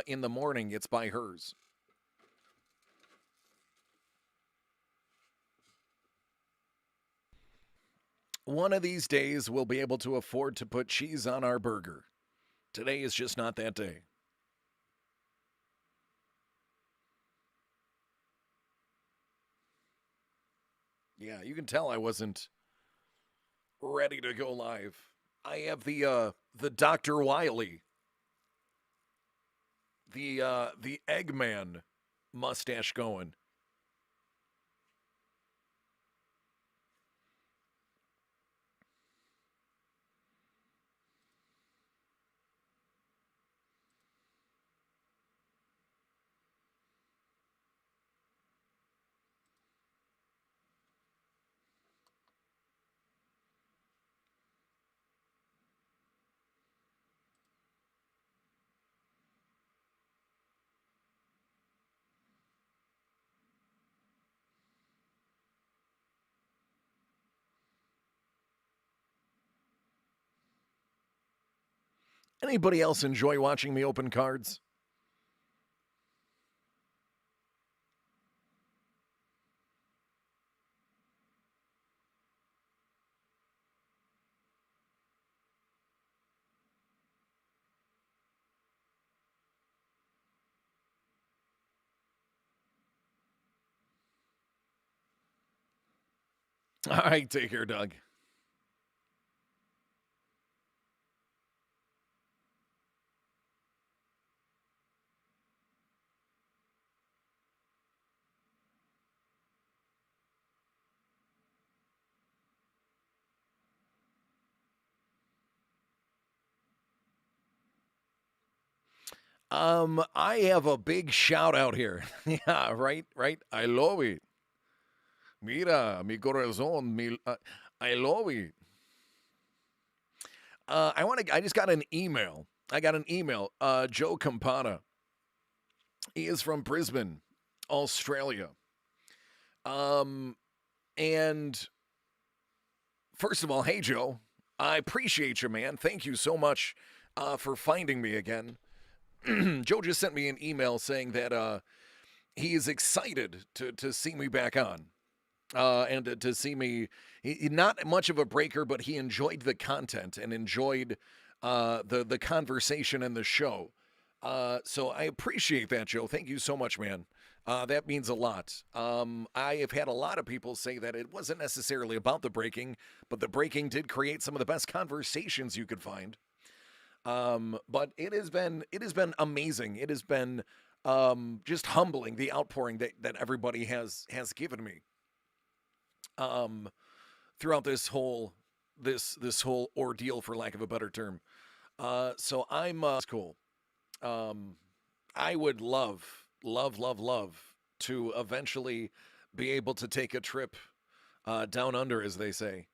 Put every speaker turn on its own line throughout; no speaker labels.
in the morning, it's by hers. One of these days, we'll be able to afford to put cheese on our burger. Today is just not that day. Yeah, you can tell I wasn't ready to go live. I have the Dr. Wiley, the Eggman mustache going. Anybody else enjoy watching me open cards? All right, take care, Doug. I have a big shout out here. Yeah, right, right. I love it. Mira, mi corazón, I love it. I just got an email. I got an email. Joe Campana. He is from Brisbane, Australia. Um, and first of all, hey Joe, I appreciate you, man. Thank you so much for finding me again. Joe just sent me an email saying that he is excited to see me back on. And to see me, not much of a breaker, but he enjoyed the content and enjoyed the conversation and the show. So I appreciate that, Joe. Thank you so much, man. That means a lot. I have had a lot of people say that it wasn't necessarily about the breaking, but the breaking did create some of the best conversations you could find. But it has been amazing. It has been just humbling the outpouring that everybody has given me um, throughout this whole ordeal, for lack of a better term. So I'm cool. Um, I would love to eventually be able to take a trip down under, as they say.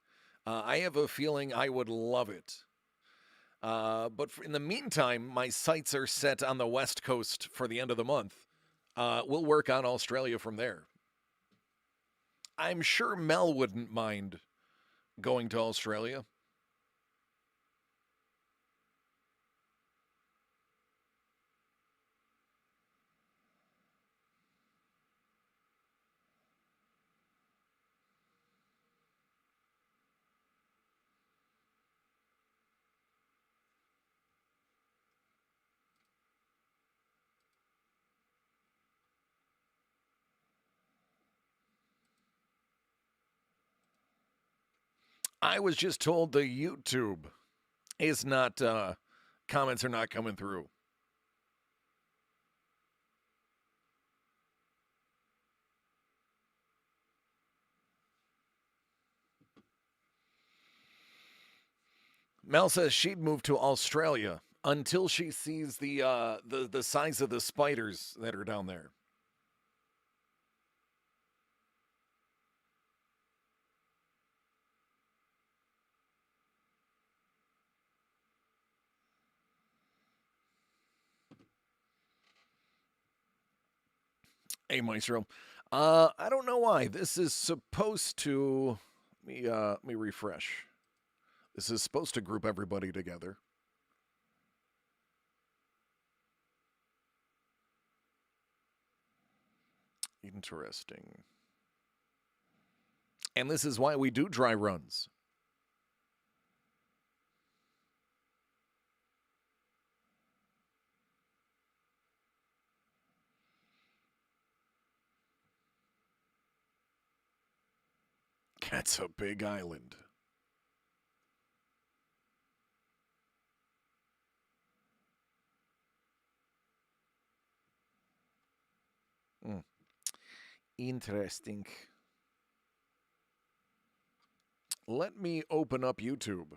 I have a feeling I would love it. But in the meantime, my sights are set on the West Coast for the end of the month. We'll work on Australia from there. I'm sure Mel wouldn't mind going to Australia. I was just told the YouTube is not comments are not coming through. Mel says she'd move to Australia until she sees the size of the spiders that are down there. Hey, Maestro. I don't know why this is supposed to. Let me refresh. This is supposed to group everybody together. Interesting. And this is why we do dry runs. That's a big island. Mm. Interesting. Let me open up YouTube.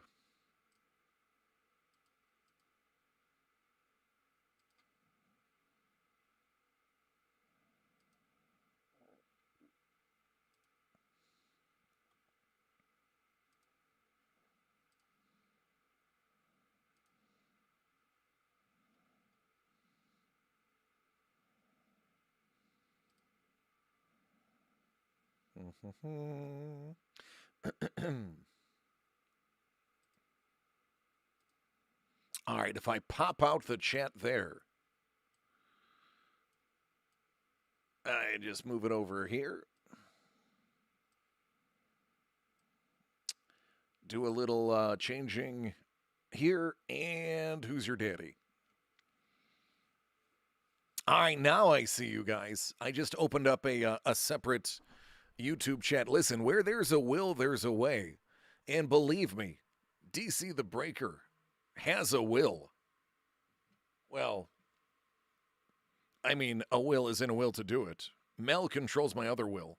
All right, if I pop out the chat there, I just move it over here. Do a little changing here, and who's your daddy? All right, now I see you guys. I just opened up a separate YouTube chat. Listen, where there's a will, there's a way. And believe me, DC the Breaker has a will. Well, I mean, a will is in a will to do it. Mel controls my other will.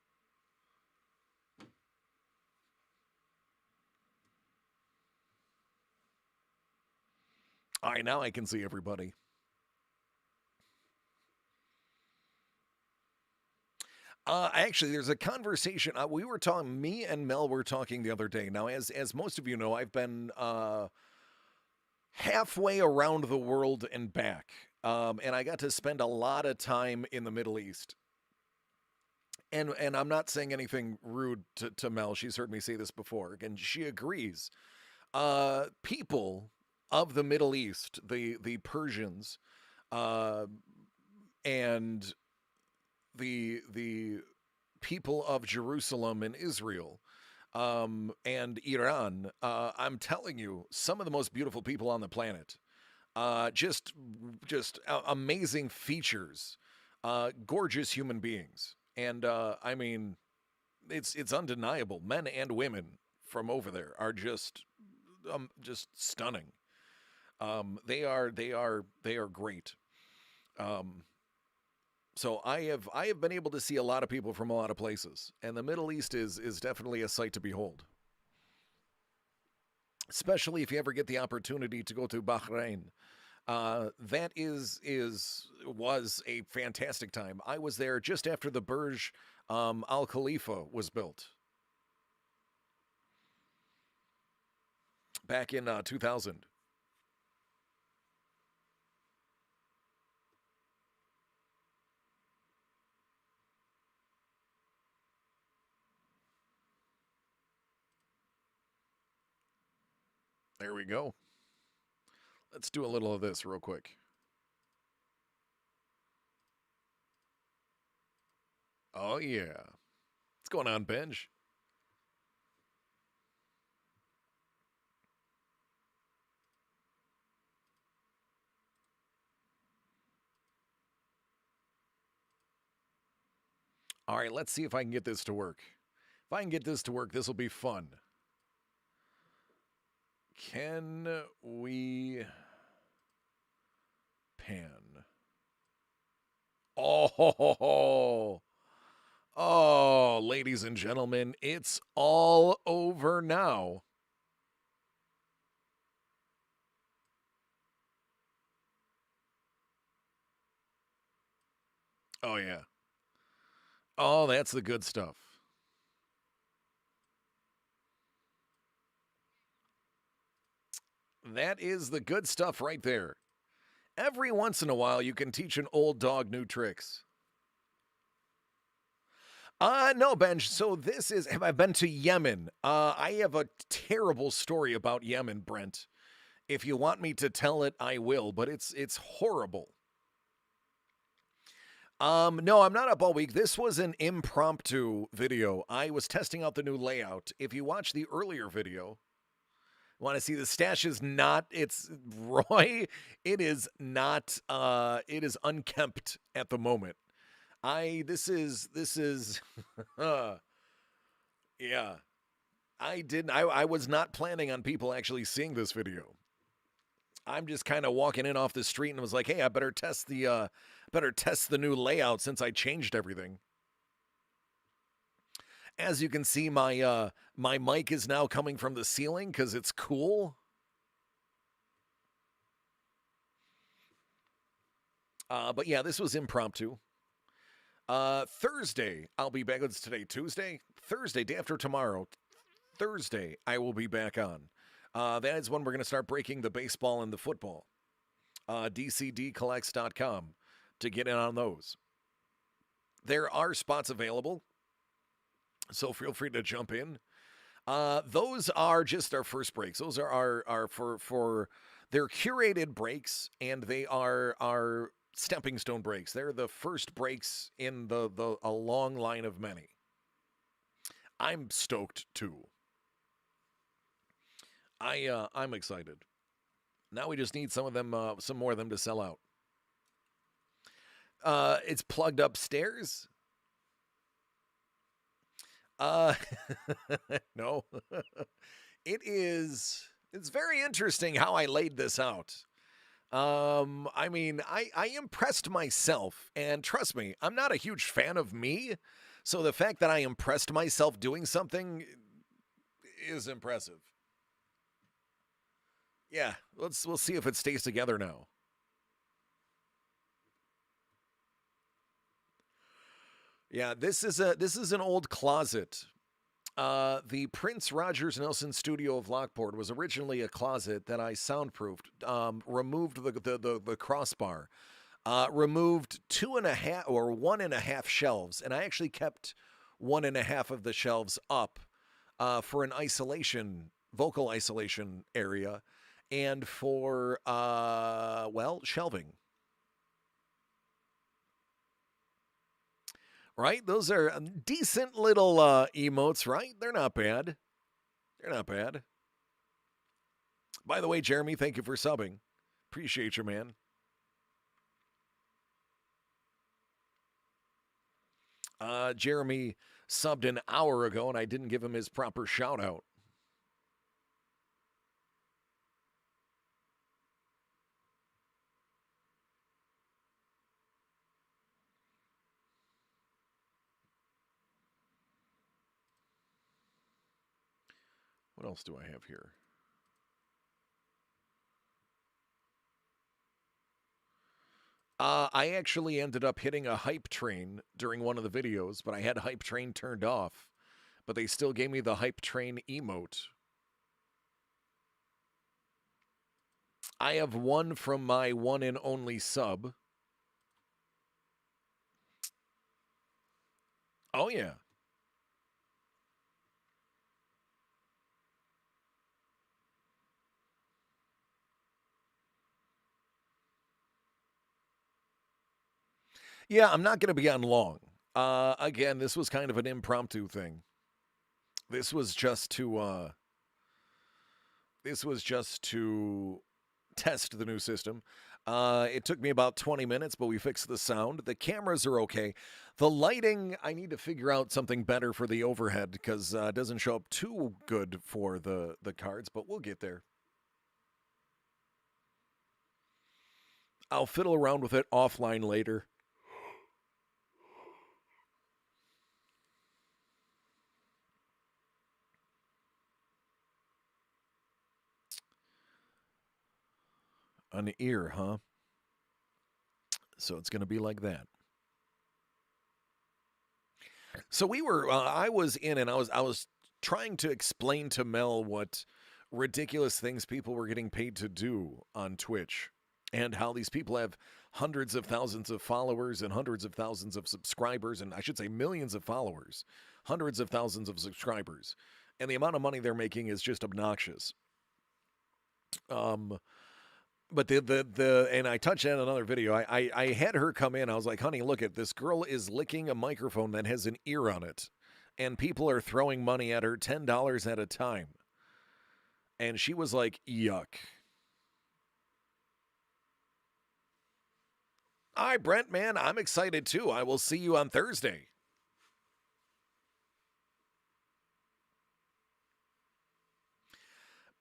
All right, now I can see everybody. Actually, there's a conversation. We were talking. Me and Mel were talking the other day. Now, as most of you know, I've been halfway around the world and back, and I got to spend a lot of time in the Middle East. And I'm not saying anything rude to Mel. She's heard me say this before, and she agrees. People of the Middle East, the Persians, and the people of Jerusalem and Israel, and Iran. I'm telling you, some of the most beautiful people on the planet. Just amazing features, gorgeous human beings, and I mean, it's undeniable. Men and women from over there are just stunning. They are great. So I have been able to see a lot of people from a lot of places, and the Middle East is definitely a sight to behold. Especially if you ever get the opportunity to go to Bahrain. That was a fantastic time. I was there just after the Burj Al Khalifa was built back in 2000. There we go. Let's do a little of this real quick. Oh, yeah. What's going on, Benj? All right, let's see if I can get this to work. If I can get this to work, this will be fun. Can we pan? Oh, ladies and gentlemen, it's all over now. Oh, yeah. Oh, that's the good stuff. That is the good stuff right there. Every once in a while, you can teach an old dog new tricks. No, Benj. So this is, have I been to Yemen? I have a terrible story about Yemen, Brent. If you want me to tell it, I will, but it's horrible. No, I'm not up all week. This was an impromptu video. I was testing out the new layout. If you watch the earlier video, want to see the stash is not, it's Roy. It is not, it is unkempt at the moment. This is, yeah. I was not planning on people actually seeing this video. I'm just kind of walking in off the street and was like, hey, I better test the new layout since I changed everything. As you can see, my mic is now coming from the ceiling because it's cool. But yeah, this was impromptu. Thursday, I'll be back. It's today, Tuesday? Thursday, day after tomorrow. Thursday, I will be back on. That is when we're going to start breaking the baseball and the football. DCDcollects.com to get in on those. There are spots available, so feel free to jump in. Those are just our first breaks. Those are our for they're curated breaks, and they are our stepping stone breaks. They're the first breaks in a long line of many. I'm stoked too. I'm excited. Now we just need some more of them to sell out. It's plugged upstairs. No. It's very interesting how I laid this out. I mean, I impressed myself, and trust me, I'm not a huge fan of me, so the fact that I impressed myself doing something is impressive. Yeah, we'll see if it stays together now. Yeah, this is an old closet. The Prince Rogers Nelson studio of Lockport was originally a closet that I soundproofed. Removed the crossbar, removed 1.5 shelves, and I actually kept 1.5 of the shelves up for an vocal isolation area, and for shelving. Right? Those are decent little emotes, right? They're not bad. They're not bad. By the way, Jeremy, thank you for subbing. Appreciate you, man. Jeremy subbed an hour ago, and I didn't give him his proper shout out. What else do I have here? I actually ended up hitting a hype train during one of the videos, but I had hype train turned off. But they still gave me the hype train emote. I have one from my one and only sub. Oh, yeah. Yeah, I'm not going to be on long. Again, this was kind of an impromptu thing. This was just to test the new system. It took me about 20 minutes, but we fixed the sound. The cameras are okay. The lighting, I need to figure out something better for the overhead because it doesn't show up too good for the cards, but we'll get there. I'll fiddle around with it offline later. An ear, huh? So it's going to be like that. So I was in, and I was trying to explain to Mel what ridiculous things people were getting paid to do on Twitch, and how these people have hundreds of thousands of followers and hundreds of thousands of subscribers, and I should say millions of followers, hundreds of thousands of subscribers, and the amount of money they're making is just obnoxious. Um, But the and I touched on another video. I had her come in. I was like, honey, look at this girl is licking a microphone that has an ear on it, and people are throwing money at her, $10 at a time. And she was like, yuck. All right, Brent, man, I'm excited too. I will see you on Thursday.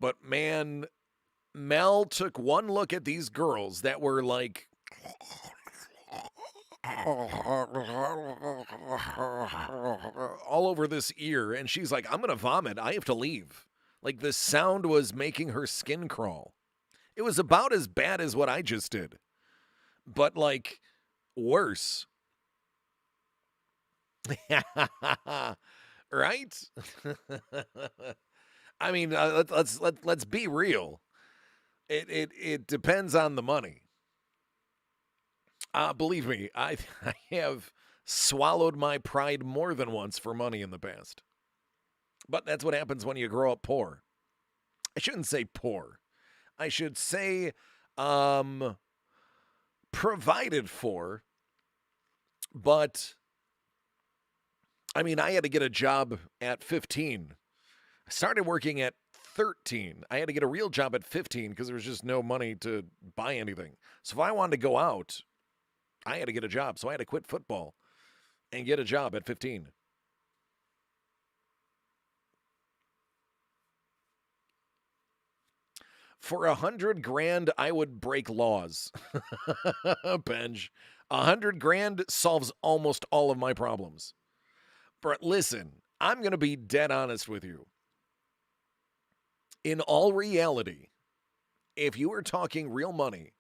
But man, Mel took one look at these girls that were like all over this ear, and she's like, I'm gonna vomit. I have to leave. Like the sound was making her skin crawl. It was about as bad as what I just did, but like worse. Right? I mean, let's be real. It depends on the money. Believe me, I have swallowed my pride more than once for money in the past. But that's what happens when you grow up poor. I shouldn't say poor. I should say provided for. But I mean, I had to get a job at 15. I started working at 13. I had to get a real job at 15 because there was just no money to buy anything. So if I wanted to go out, I had to get a job. So I had to quit football and get a job at 15. For $100,000, I would break laws. Benj, $100,000 solves almost all of my problems. But listen, I'm going to be dead honest with you. In all reality, if you are talking real money,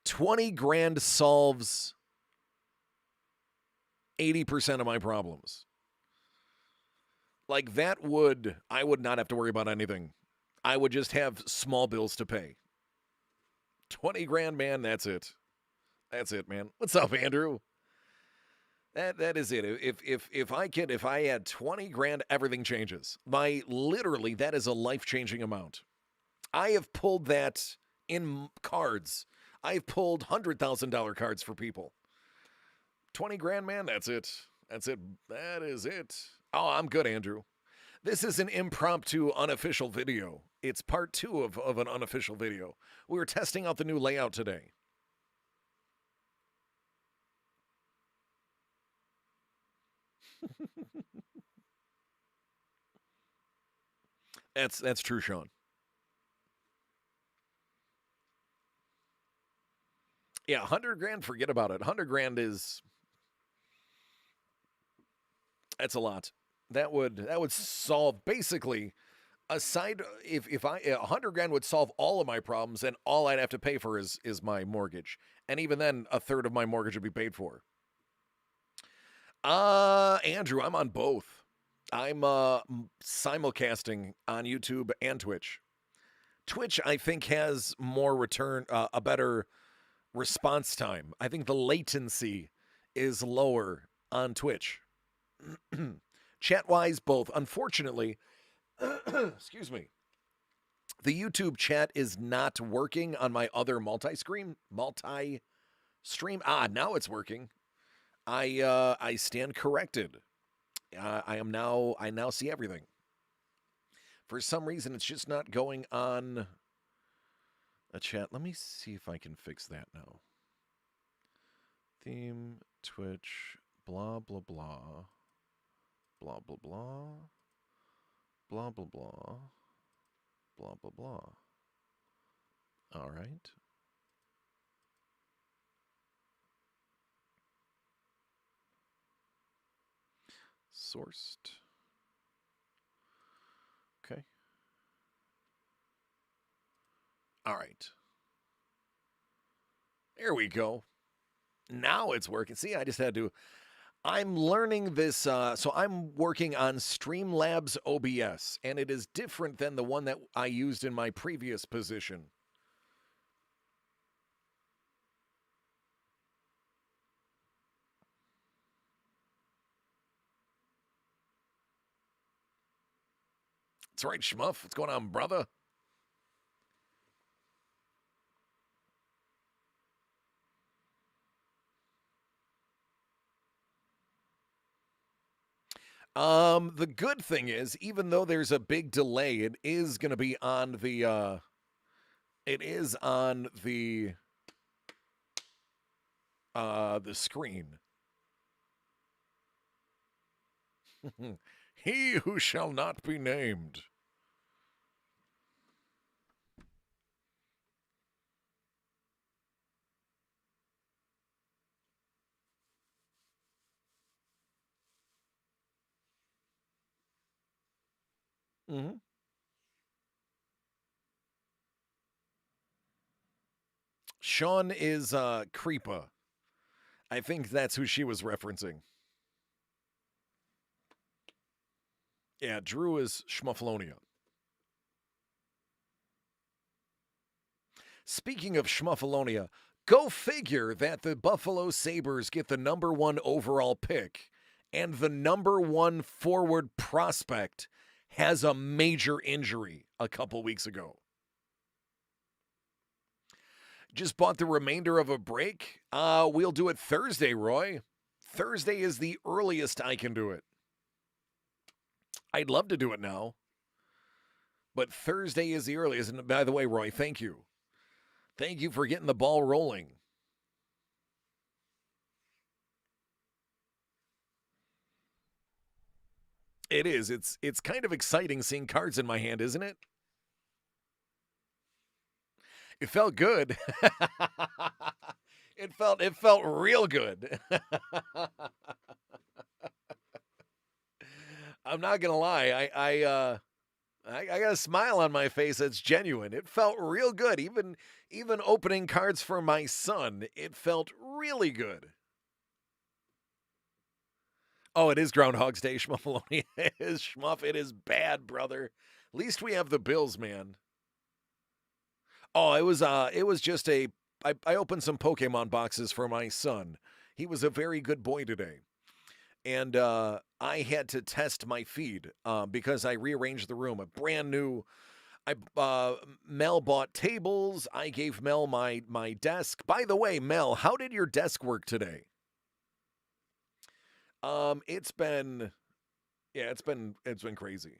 $20,000 solves 80% of my problems. Like that I would not have to worry about anything. I would just have small bills to pay. $20,000, man, that's it. That's it, man. What's up, Andrew? That is it. If I had $20,000, everything changes. Literally, that is a life-changing amount. I have pulled that in cards. I've pulled $100,000 cards for people. $20,000, man, that's it. That's it. That is it. Oh, I'm good, Andrew. This is an impromptu unofficial video. It's part 2 of an unofficial video. We were testing out the new layout today. That's true, Sean. Yeah, $100,000, forget about it. $100,000 is that's a lot. That would solve basically aside if I $100,000 would solve all of my problems, and all I'd have to pay for is my mortgage. And even then, a third of my mortgage would be paid for. Andrew, I'm on both. I'm simulcasting on YouTube and Twitch. Twitch, I think, has more return, a better response time. I think the latency is lower on Twitch. Chat-wise, both. Unfortunately, excuse me, the YouTube chat is not working on my other multi-stream. Now it's working. I stand corrected. I now see everything. For some reason, it's just not going on a chat. Let me see if I can fix that now. Theme, Twitch, blah, blah, blah. Blah, blah, blah. Blah, blah, blah. Blah, blah, blah. All right. Sourced. Okay. All right. There we go. Now it's working. See, I just had to. I'm learning this. So I'm working on Streamlabs OBS, and it is different than the one that I used in my previous position. That's right, Schmuff. What's going on, brother? The good thing is, even though there's a big delay, it is on the screen. He who shall not be named. Mm-hmm. Sean is Creepa. I think that's who she was referencing. Yeah, Drew is Schmuffalonia. Speaking of Schmuffalonia, go figure that the Buffalo Sabres get the number one overall pick, and the number one forward prospect has a major injury a couple weeks ago. Just bought the remainder of a break. We'll do it Thursday, Roy. Thursday is the earliest I can do it. I'd love to do it now, but Thursday is the earliest. And by the way, Roy, thank you. Thank you for getting the ball rolling. It is. It's kind of exciting seeing cards in my hand, isn't it? It felt good. it felt real good. I'm not gonna lie. I got a smile on my face that's genuine. It felt real good. Even opening cards for my son, it felt really good. Oh, it is Groundhog's Day, Schmuffaloni. It is Schmuff. It is bad, brother. At least we have the Bills, man. Oh, it was just I opened some Pokemon boxes for my son. He was a very good boy today. And I had to test my feed because I rearranged the room. A brand new. Mel bought tables. I gave Mel my desk. By the way, Mel, how did your desk work today? It's been yeah, it's been crazy.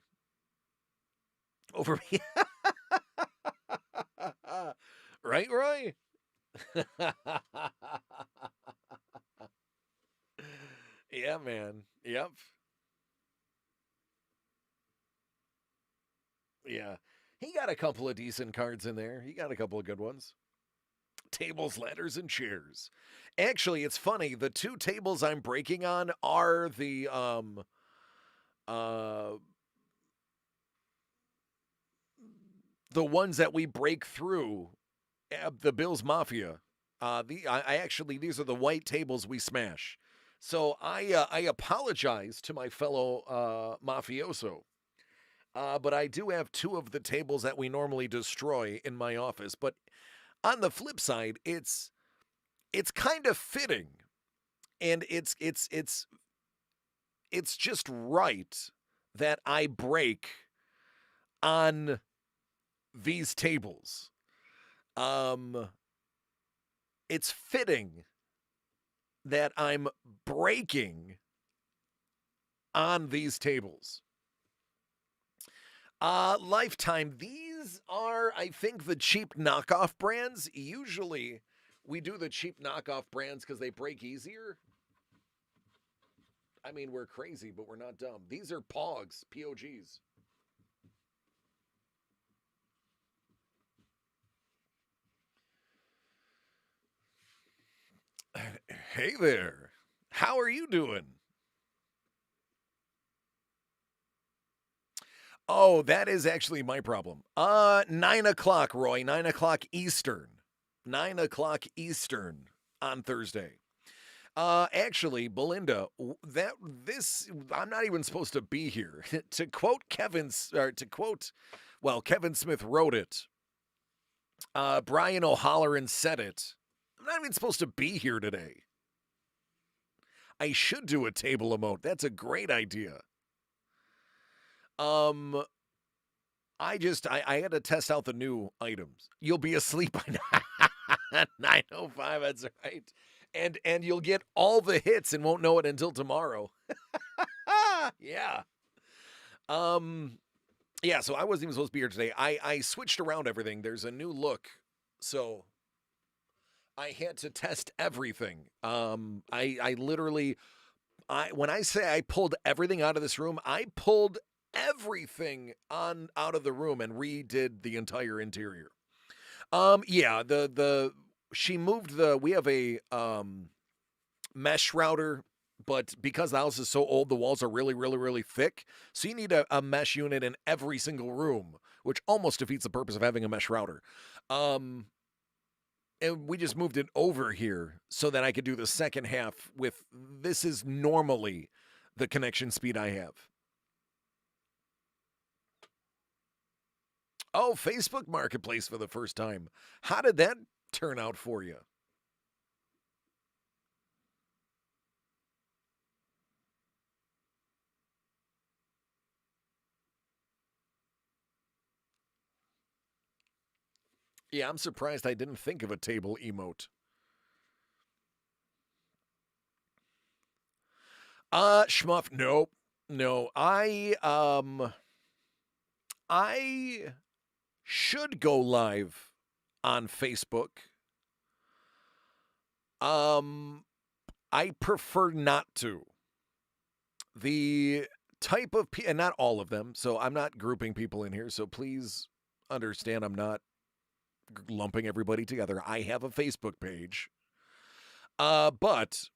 Over me. Right, Roy? Yeah, man. Yep. Yeah. He got a couple of decent cards in there. He got a couple of good ones. Tables, ladders, and chairs. Actually, it's funny. The two tables I'm breaking on are uh the ones that we break through the Bills Mafia. I actually these are the white tables we smash. So I apologize to my fellow mafioso. But I do have two of the tables that we normally destroy in my office. But on the flip side, it's kind of fitting, and it's just right that I break on these tables. Um, it's fitting that I'm breaking on these tables. Lifetime. These are, I think, the cheap knockoff brands. Usually, we do the cheap knockoff brands because they break easier. I mean, we're crazy, but we're not dumb. These are POGs, POGs. Hey there. How are you doing? Oh, that is actually my problem. 9 o'clock, Roy. 9 o'clock Eastern. 9 o'clock Eastern on Thursday. Actually, Belinda, that this I'm not even supposed to be here. To quote Kevin Smith wrote it. Brian O'Halloran said it. I'm not even supposed to be here today. I should do a table emote. That's a great idea. Um, I had to test out the new items. You'll be asleep by 9:05. That's right. And you'll get all the hits and won't know it until tomorrow. Yeah. Um, yeah, so I wasn't even supposed to be here today. I switched around everything. There's a new look. So I had to test everything. I literally when I say I pulled everything out of this room, I pulled everything on out of the room and redid the entire interior. Yeah, the she moved the we have a mesh router, but because the house is so old, the walls are really, really, really thick. So you need a mesh unit in every single room, which almost defeats the purpose of having a mesh router. Um, and we just moved it over here so that I could do the second half with this is normally the connection speed I have. Oh, Facebook Marketplace for the first time. How did that turn out for you? Yeah, I'm surprised I didn't think of a table emote. Schmuff, nope. No, I should go live on Facebook. Um, I prefer not to. The type of and not all of them. So I'm not grouping people in here. So please understand, I'm not lumping everybody together. I have a Facebook page. But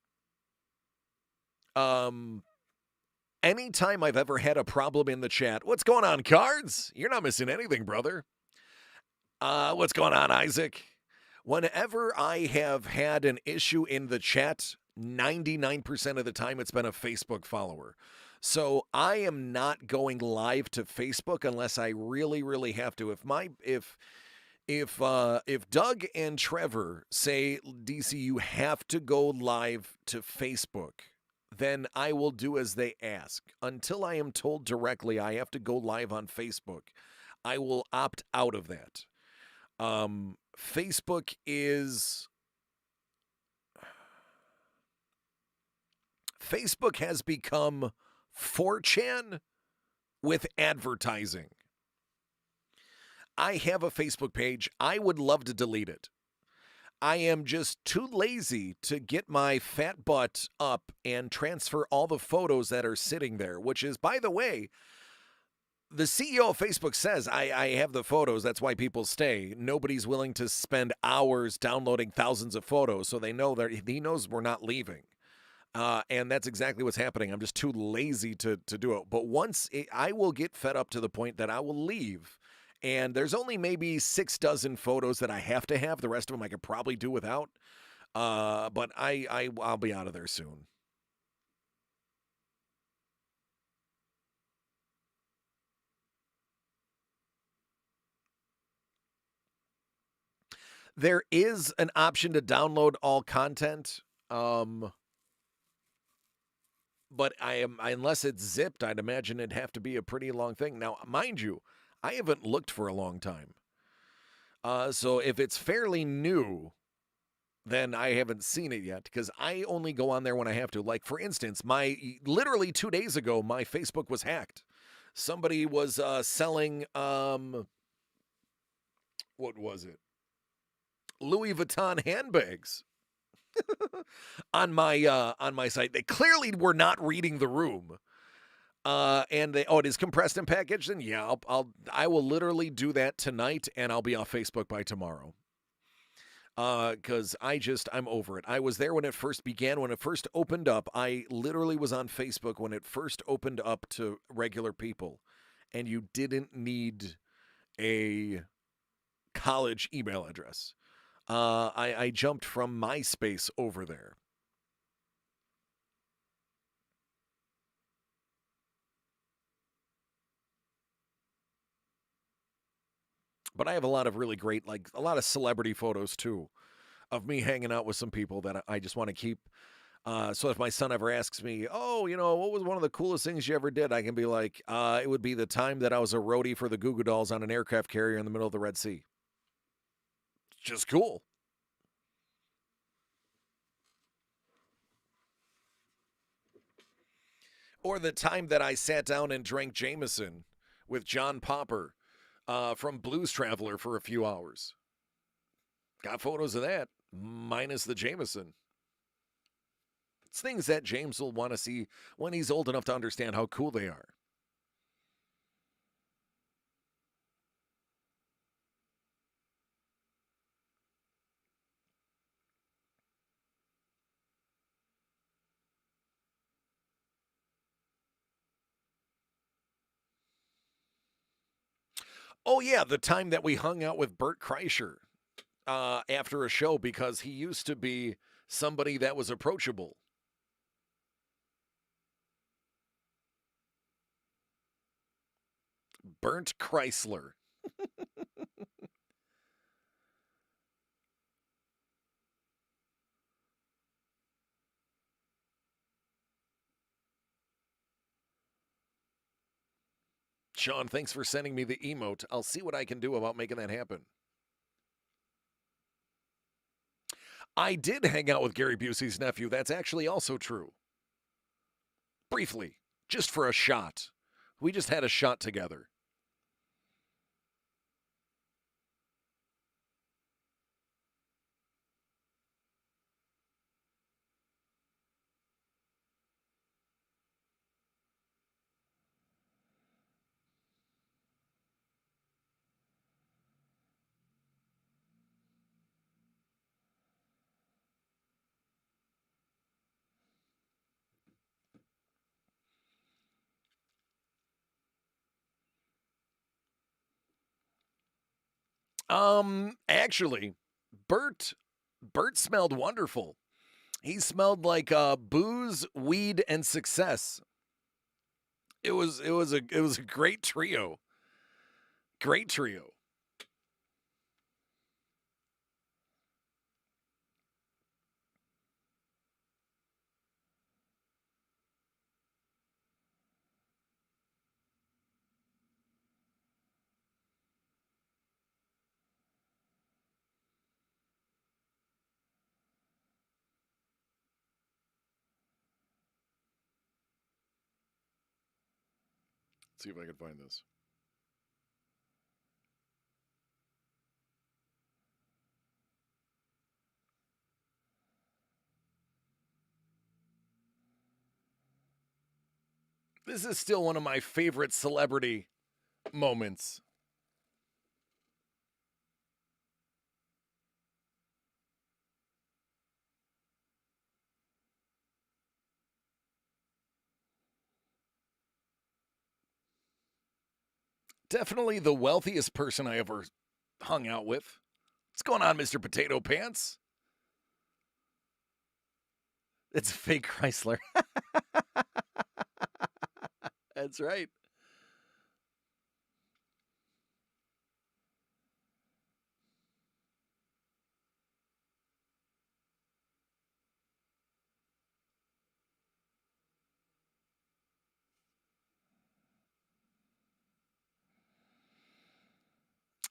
um, anytime I've ever had a problem in the chat, what's going on, Cards? You're not missing anything, brother. What's going on, Isaac? Whenever I have had an issue in the chat, 99% of the time it's been a Facebook follower. So I am not going live to Facebook unless I really, really have to. If Doug and Trevor say, DC, you have to go live to Facebook, then I will do as they ask. Until I am told directly I have to go live on Facebook, I will opt out of that. Facebook has become 4chan with advertising. I have a Facebook page. I would love to delete it. I am just too lazy to get my fat butt up and transfer all the photos that are sitting there, which is, by the way, the CEO of Facebook says, I have the photos. That's why people stay. Nobody's willing to spend hours downloading thousands of photos, so they know that he knows we're not leaving. And that's exactly what's happening. I'm just too lazy to do it. But I will get fed up to the point that I will leave. And there's only maybe 6 dozen photos that I have to have. The rest of them I could probably do without. But I'll be out of there soon. There is an option to download all content. But unless it's zipped, I'd imagine it'd have to be a pretty long thing. Now, mind you, I haven't looked for a long time. So if it's fairly new, then I haven't seen it yet because I only go on there when I have to. Like, for instance, literally 2 days ago, my Facebook was hacked. Somebody was selling what was it? Louis Vuitton handbags on my site. They clearly were not reading the room. And it is compressed and packaged. And yeah, I will literally do that tonight, and I'll be off Facebook by tomorrow. Because I'm over it. I was there when it first began, when it first opened up. I literally was on Facebook when it first opened up to regular people, and you didn't need a college email address. I jumped from MySpace over there. But I have a lot of really great, like a lot of celebrity photos too, of me hanging out with some people that I just want to keep. So if my son ever asks me, oh, what was one of the coolest things you ever did? I can be like, it would be the time that I was a roadie for the Goo Goo Dolls on an aircraft carrier in the middle of the Red Sea. Just cool. Or the time that I sat down and drank Jameson with John Popper from Blues Traveler for a few hours. Got photos of that, minus the Jameson. It's things that James will want to see when he's old enough to understand how cool they are. Oh, yeah, the time that we hung out with Bert Kreischer after a show because he used to be somebody that was approachable. Burnt Chrysler. Sean, thanks for sending me the emote. I'll see what I can do about making that happen. I did hang out with Gary Busey's nephew. That's actually also true. Briefly, just for a shot. We just had a shot together. Actually, Bert smelled wonderful. He smelled like booze, weed, and success. It was a great trio. Great trio. Let's see if I can find this. This is still one of my favorite celebrity moments. Definitely the wealthiest person I ever hung out with. What's going on, Mr. Potato Pants? It's a fake Chrysler. That's right.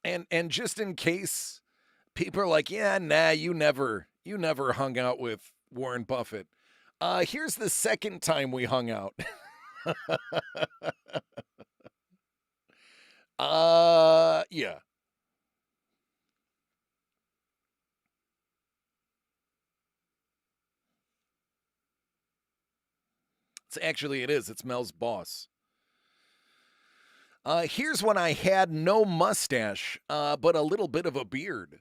And just in case people are like, yeah, nah, you never hung out with Warren Buffett. Here's the second time we hung out. Yeah. It is. It's Mel's boss. Here's when I had no mustache, but a little bit of a beard.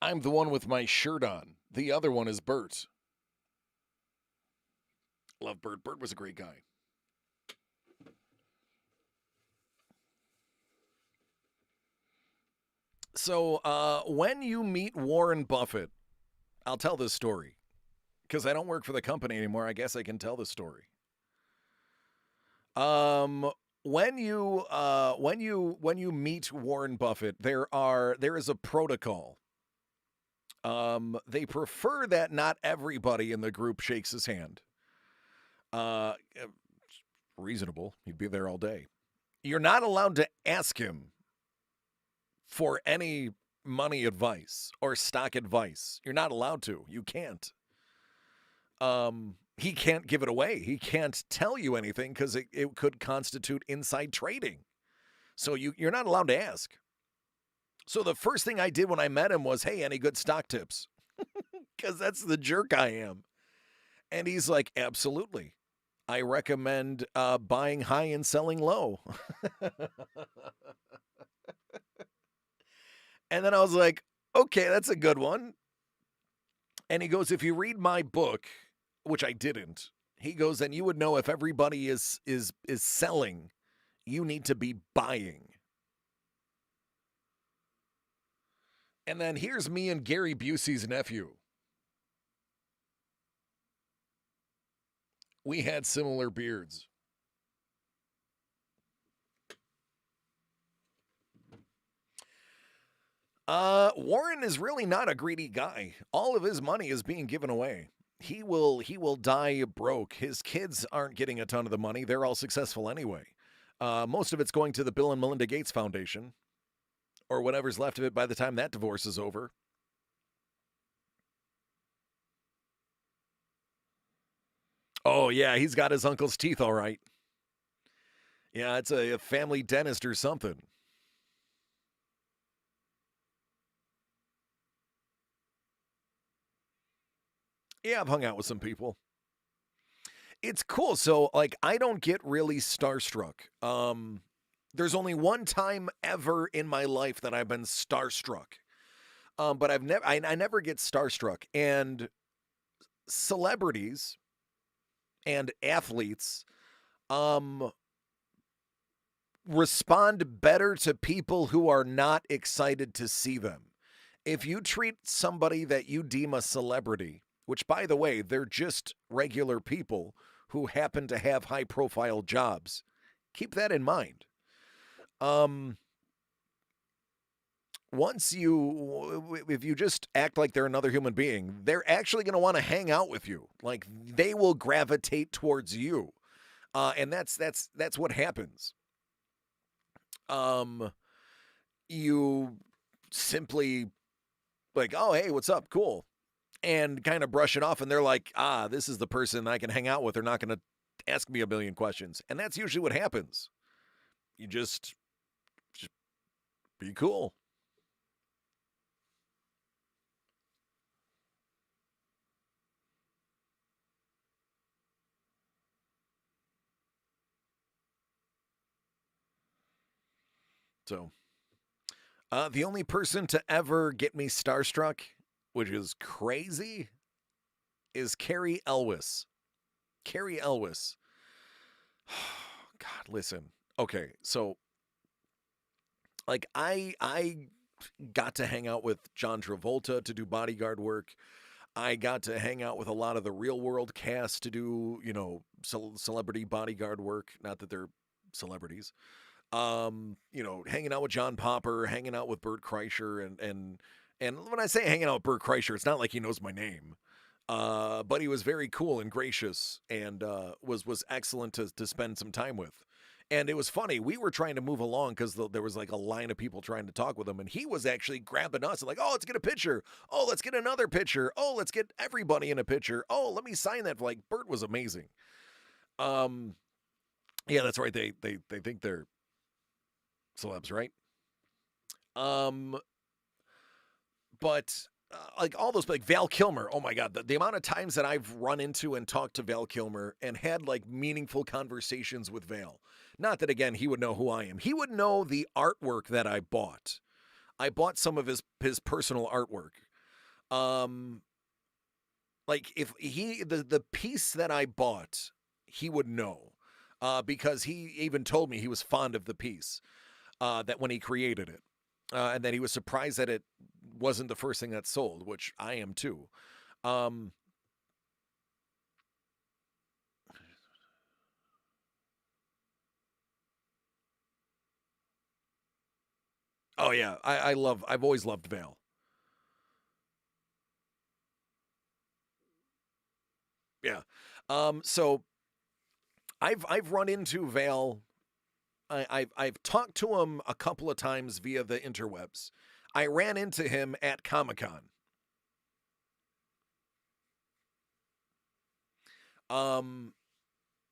I'm the one with my shirt on. The other one is Bert. Love Bert. Bert was a great guy. So, when you meet Warren Buffett, I'll tell this story because I don't work for the company anymore. I guess I can tell the story. Um, when you meet Warren Buffett, there is a protocol. They prefer that not everybody in the group shakes his hand. Uh, Reasonable. He'd be there all day. You're not allowed to ask him for any money advice or stock advice. You're not allowed to. You can't. He can't give it away. He can't tell you anything because it could constitute inside trading. So you're not allowed to ask. So the first thing I did when I met him was, hey, any good stock tips? Because that's the jerk I am. And he's like, absolutely. I recommend buying high and selling low. And then I was like, okay, that's a good one. And he goes, if you read my book, which I didn't, he goes, then you would know if everybody is selling, you need to be buying. And then here's me and Gary Busey's nephew. We had similar beards. Warren is really not a greedy guy. All of his money is being given away. He will die broke. His kids aren't getting a ton of the money. They're all successful anyway. Most of it's going to the Bill and Melinda Gates Foundation, or whatever's left of it by the time that divorce is over. Oh, yeah, he's got his uncle's teeth all right. Yeah, it's a family dentist or something. Yeah, I've hung out with some people. It's cool. So, like, I don't get really starstruck. There's only one time ever in my life that I've been starstruck. But I never get starstruck. And celebrities and athletes, respond better to people who are not excited to see them. If you treat somebody that you deem a celebrity, which by the way, they're just regular people who happen to have high profile jobs, keep that in mind. Um, Once if you just act like they're another human being, they're actually going to want to hang out with you. Like they will gravitate towards you. And that's what happens. Um, you simply like, oh, hey, what's up? Cool. And kind of brush it off. And they're like, this is the person I can hang out with. They're not going to ask me a million questions. And that's usually what happens. You just be cool. So, the only person to ever get me starstruck, which is crazy, is Carrie Elwes. Carrie Elwes. God, listen. Okay, so like I got to hang out with John Travolta to do bodyguard work. I got to hang out with a lot of the Real World cast to do, celebrity bodyguard work. Not that they're celebrities. Hanging out with John Popper, hanging out with Bert Kreischer, and when I say hanging out with Bert Kreischer, it's not like he knows my name. But he was very cool and gracious, and was excellent to spend some time with. And it was funny. We were trying to move along because there was like a line of people trying to talk with him, and he was actually grabbing us and like, oh, let's get a picture. Oh, let's get another picture. Oh, let's get everybody in a picture. Oh, let me sign that. Like Bert was amazing. Um, yeah, that's right. They think they're celebs, right? Um, but like all those, like Val Kilmer. Oh my God, the amount of times that I've run into and talked to Val Kilmer and had like meaningful conversations with Val. Not that again he would know who I am. He would know the artwork that I bought. I bought some of his personal artwork. Um, like if the piece that I bought, he would know. Because he even told me he was fond of the piece. That when he created it, and that he was surprised that it wasn't the first thing that sold, which I am too. Um, oh yeah, I've always loved Val. Yeah. So I've run into Val I've talked to him a couple of times via the interwebs. I ran into him at Comic-Con.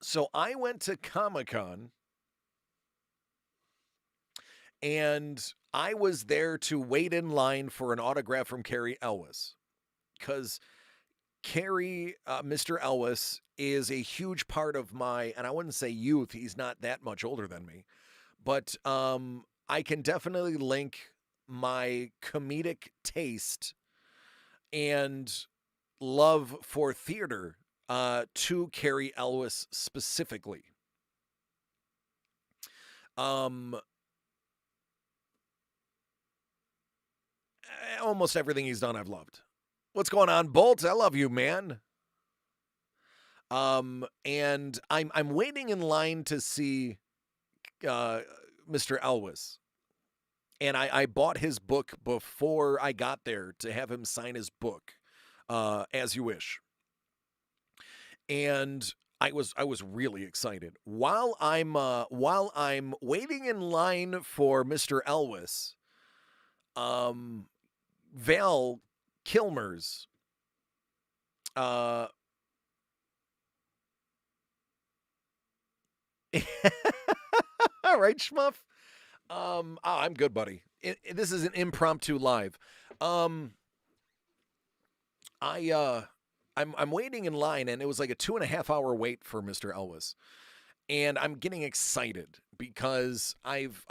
So I went to Comic-Con and I was there to wait in line for an autograph from Cary Elwes because Mr. Elwes is a huge part of my, and I wouldn't say youth, he's not that much older than me, but I can definitely link my comedic taste and love for theater to Cary Elwes specifically. Almost everything he's done I've loved. What's going on, Bolt? I love you, man. And I'm waiting in line to see Mr. Elwes. And I bought his book before I got there to have him sign his book, As You Wish. And I was really excited. While I'm waiting in line for Mr. Elwes, Val Kilmer's all right, Schmuff. I'm good, buddy. This is an impromptu live. I'm waiting in line, and it was like a 2.5 hour wait for Mr. Elwes, and I'm getting excited because I've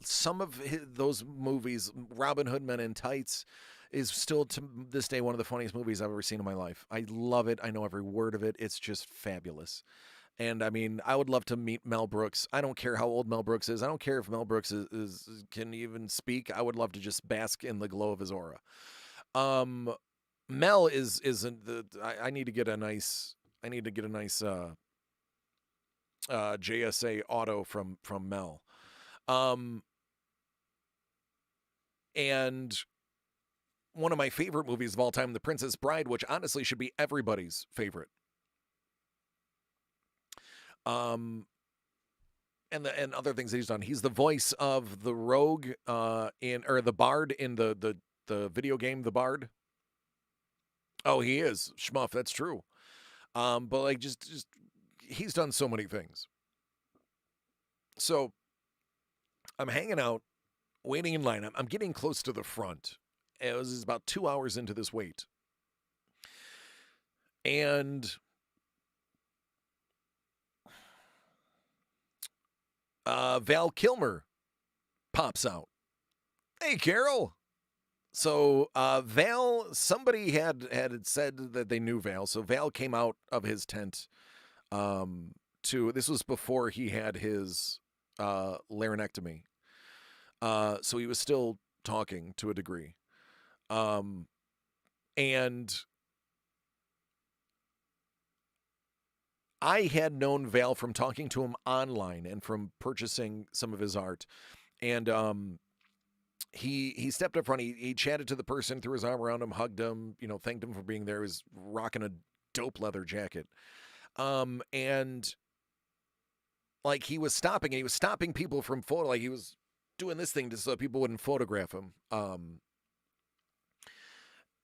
some of those movies, Robin Hood Men in Tights, is still to this day one of the funniest movies I've ever seen in my life. I love it. I know every word of it. It's just fabulous. And I mean, I would love to meet Mel Brooks. I don't care how old Mel Brooks is. I don't care if Mel Brooks can even speak. I would love to just bask in the glow of his aura. Mel isn't the. I need to get a nice. JSA auto from Mel. And one of my favorite movies of all time, The Princess Bride, which honestly should be everybody's favorite. And other things that he's done. He's the voice of the rogue the bard in the video game The Bard. Oh, he is. Schmuff, that's true. But like just he's done so many things. So I'm hanging out, waiting in line. I'm getting close to the front. It was about 2 hours into this wait. And Val Kilmer pops out. Hey, Carol. So Val, somebody had said that they knew Val. So Val came out of his tent this was before he had his laryngectomy. So he was still talking to a degree. And I had known Val from talking to him online and from purchasing some of his art. And he stepped up front. He chatted to the person, threw his arm around him, hugged him, thanked him for being there. He was rocking a dope leather jacket. And like he was stopping people from photo, like he was doing this thing so people wouldn't photograph him.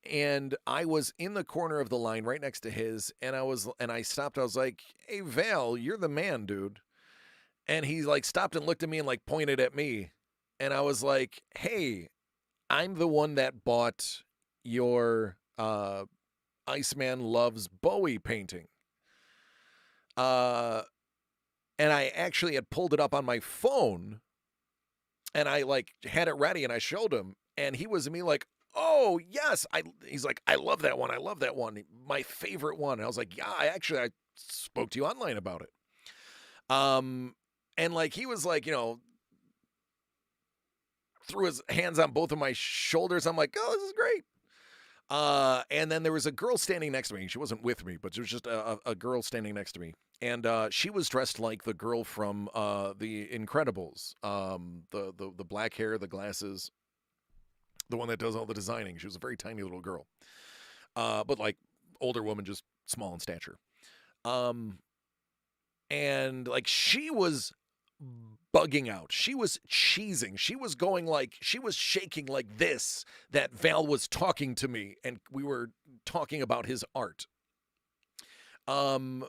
And I was in the corner of the line right next to his, and I stopped. I was like, "Hey, Val, you're the man, dude." And he like stopped and looked at me and like pointed at me. And I was like, "Hey, I'm the one that bought your Iceman Loves Bowie painting." And I actually had pulled it up on my phone, and I like had it ready, and I showed him, and he was me like, "Oh yes," he's like, "I love that one. I love that one. My favorite one." And I was like, "Yeah, I spoke to you online about it." And like he was like, threw his hands on both of my shoulders. I'm like, "Oh, this is great." And then there was a girl standing next to me. She wasn't with me, but there was just a girl standing next to me. And she was dressed like the girl from The Incredibles. The black hair, the glasses, the one that does all the designing. She was a very tiny little girl. But like older woman, just small in stature. And like she was bugging out. She was cheesing. She was going like, she was shaking like this, that Val was talking to me and we were talking about his art. Um,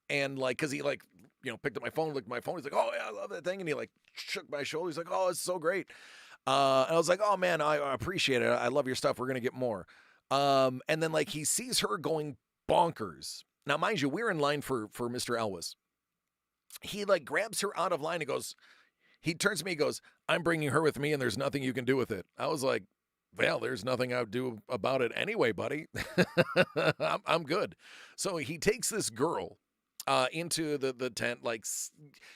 and like, cause he like, picked up my phone, looked at my phone. He's like, oh yeah, I love that thing. And he like shook my shoulder. He's like, oh, it's so great. And I was like, oh man, I appreciate it. I love your stuff. We're going to get more. And then like he sees her going bonkers. Now, mind you, we're in line for Mr. Elwes. He like grabs her out of line and goes, he turns to me and goes, I'm bringing her with me and there's nothing you can do with it. I was like, well, there's nothing I would do about it anyway, buddy. I'm good. So he takes this girl into the tent. Like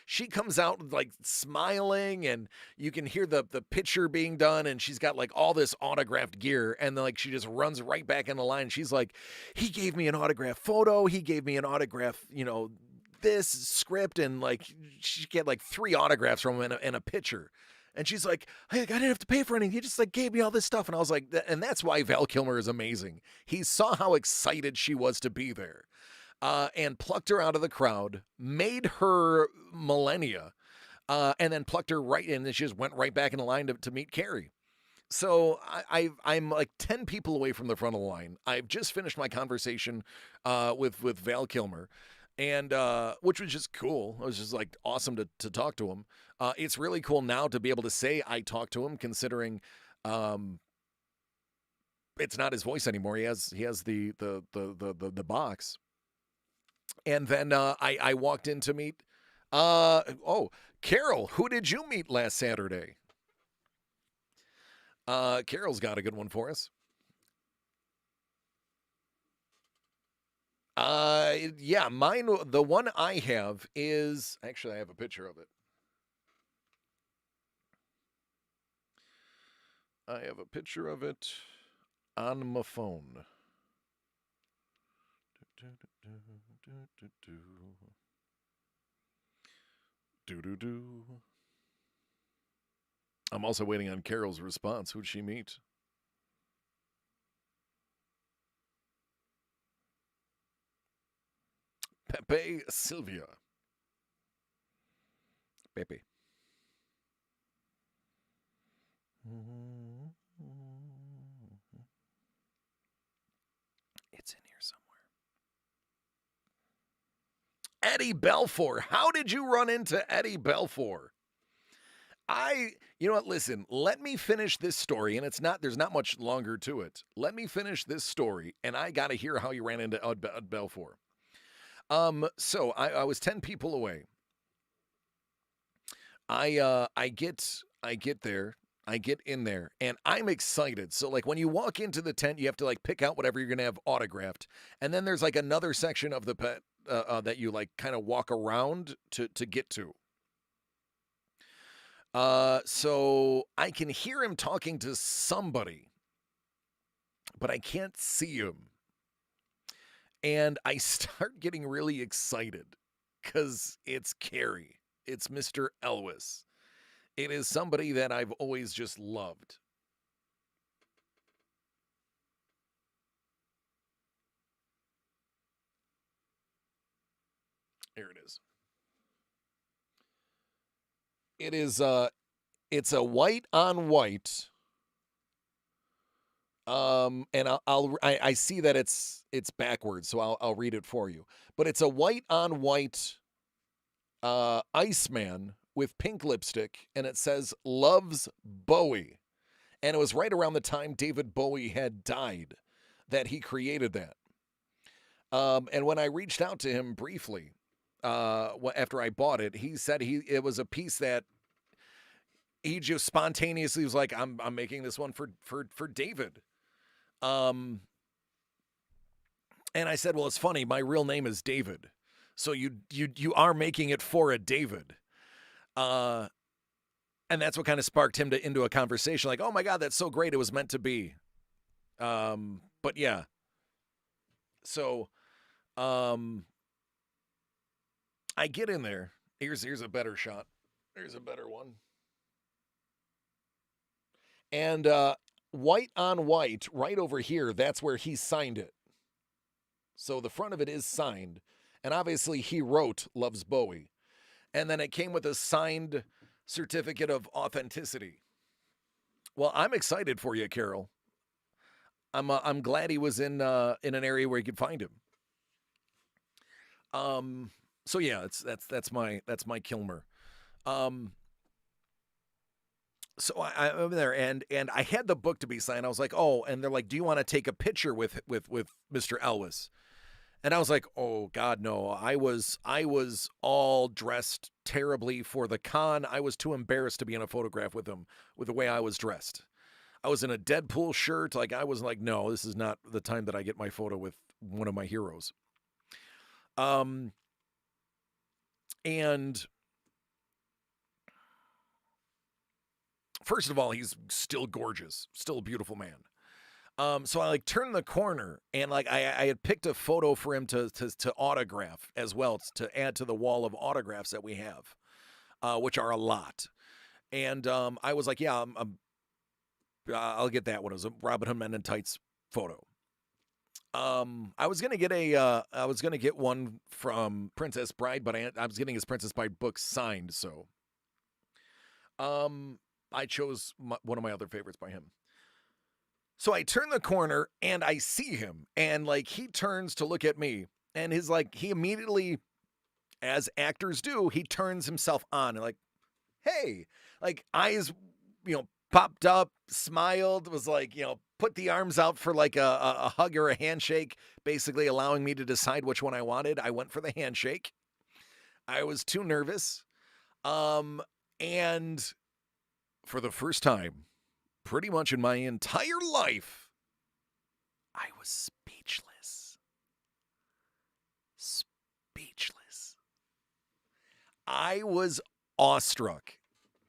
she comes out like smiling and you can hear the picture being done and she's got like all this autographed gear and then like she just runs right back in the line. She's like, he gave me an autograph photo. He gave me an autograph, this script, and like she get like 3 autographs from him and a picture. And she's like, hey, I didn't have to pay for anything. He just like gave me all this stuff. And I was like, and that's why Val Kilmer is amazing. He saw how excited she was to be there. And plucked her out of the crowd, made her millennia, and then plucked her right in, and she just went right back in the line to meet Carrie. So I'm like 10 people away from the front of the line. I've just finished my conversation with Val Kilmer, and which was just cool. It was just like awesome to talk to him. It's really cool now to be able to say I talked to him, considering it's not his voice anymore. He has the box. And then I walked in to meet, Carol. Who did you meet last Saturday? Carol's got a good one for us. Yeah, mine, the one I have is, actually I have a picture of it. I have a picture of it on my phone. I'm also waiting on Carol's response. Who'd she meet? Pepe Sylvia. Pepe. It's in here somewhere. Eddie Belfour. How did you run into Eddie Belfour? You know what, listen, let me finish this story, and there's not much longer to it. Let me finish this story, and I gotta hear how you ran into Ed Belfour. So I was 10 people away. I get there, I get in there, and I'm excited. So like when you walk into the tent, you have to like pick out whatever you're gonna have autographed, and then there's like another section of the pet that you like kind of walk around to get to. So I can hear him talking to somebody, but I can't see him. And I start getting really excited because it's Carrie. It's Mr. Elwes. It is somebody that I've always just loved. Here it is. It's a white on white. And I see that it's backwards, so I'll read it for you. But it's a white on white Iceman with pink lipstick, and it says "Loves Bowie," and it was right around the time David Bowie had died that he created that. And when I reached out to him briefly, after I bought it, he said it was a piece that he just spontaneously was like, I'm making this one for David. And I said, well, it's funny. My real name is David. So you are making it for a David. And that's what kind of sparked him into a conversation like, oh my God, that's so great. It was meant to be. But yeah. So, I get in there. Here's a better shot. Here's a better one. And, white on white, right over here, that's where he signed it. So the front of it is signed. And obviously he wrote Loves Bowie. And then it came with a signed certificate of authenticity. Well, I'm excited for you, Carol. I'm glad he was in an area where you could find him. So yeah, that's my Kilmer. Um, so I'm over there, and I had the book to be signed. I was like, oh, and they're like, do you want to take a picture with Mr. Elwes? And I was like, oh God, no. I was all dressed terribly for the con. I was too embarrassed to be in a photograph with him with the way I was dressed. I was in a Deadpool shirt. Like I was like, no, this is not the time that I get my photo with one of my heroes. And first of all, he's still gorgeous, still a beautiful man. So I like turned the corner and like I had picked a photo for him to autograph as well to add to the wall of autographs that we have, which are a lot. And I was like, yeah, I'll get that one. It was a Robin Hood Men in Tights photo. I was gonna get one from Princess Bride, but I was getting his Princess Bride book signed, so I chose one of my other favorites by him. So I turn the corner and I see him, and like he turns to look at me, and he immediately, as actors do, he turns himself on and like, hey, like eyes, popped up, smiled, was like, put the arms out for like a hug or a handshake, basically allowing me to decide which one I wanted. I went for the handshake. I was too nervous. And for the first time, pretty much in my entire life, I was speechless. Speechless. I was awestruck.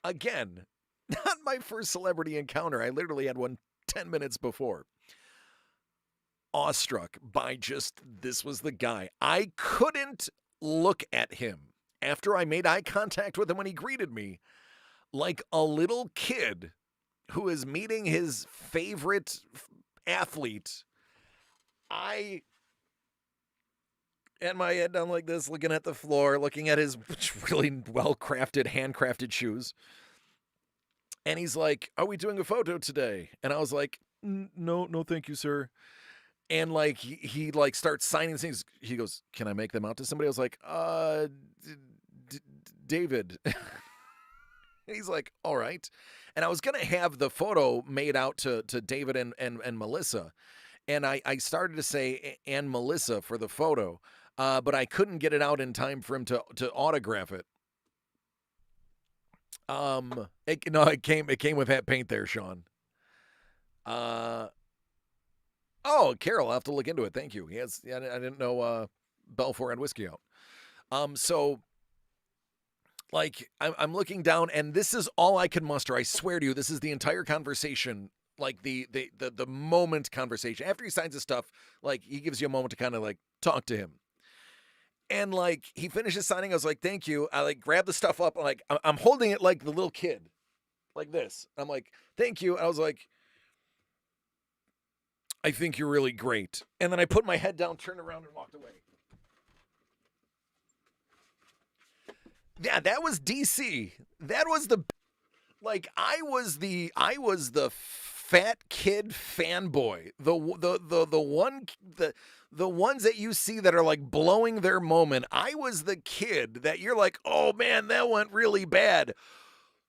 Again, not my first celebrity encounter. I literally had one 10 minutes before. Awestruck by this was the guy. I couldn't look at him after I made eye contact with him when he greeted me like a little kid who is meeting his favorite athlete. I had my head down like this, looking at the floor, looking at his really well-crafted, handcrafted shoes. And he's like, are we doing a photo today? And I was like, no, thank you, sir. And like, he like starts signing things. He goes, can I make them out to somebody? I was like, David. He's like, all right. And I was going to have the photo made out to David and Melissa. And I started to say, and Melissa for the photo, but I couldn't get it out in time for him to autograph it. It came with that paint there, Sean. Oh, Carol, I'll have to look into it. Thank you. I didn't know Belfour had whiskey out. So like I'm looking down, and this is all I can muster. I swear to you, this is the entire conversation. Like the moment conversation. After he signs his stuff, like he gives you a moment to kind of like talk to him. And like he finishes signing, I was like, thank you. I like grab the stuff up, and like I'm holding it like the little kid. Like this. I'm like, thank you. I was like, I think you're really great. And then I put my head down, turned around, and walked away. Yeah, that was DC. That was like I was the fat kid fanboy. The ones that you see that are like blowing their moment. I was the kid that you're like, oh man, that went really bad.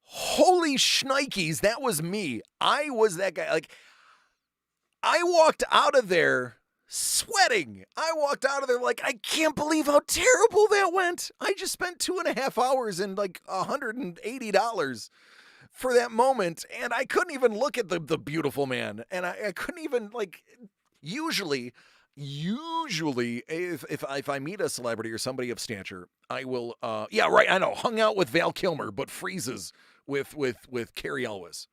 Holy shnikes, that was me. I was that guy. Like, I walked out of there sweating. I walked out of there like, I can't believe how terrible that went. I just spent 2.5 hours and like $180 for that moment, and I couldn't even look at the beautiful man, and I couldn't even like. Usually if I meet a celebrity or somebody of stature, I will yeah, right, I know, hung out with Val Kilmer but freezes with Cary Elwes.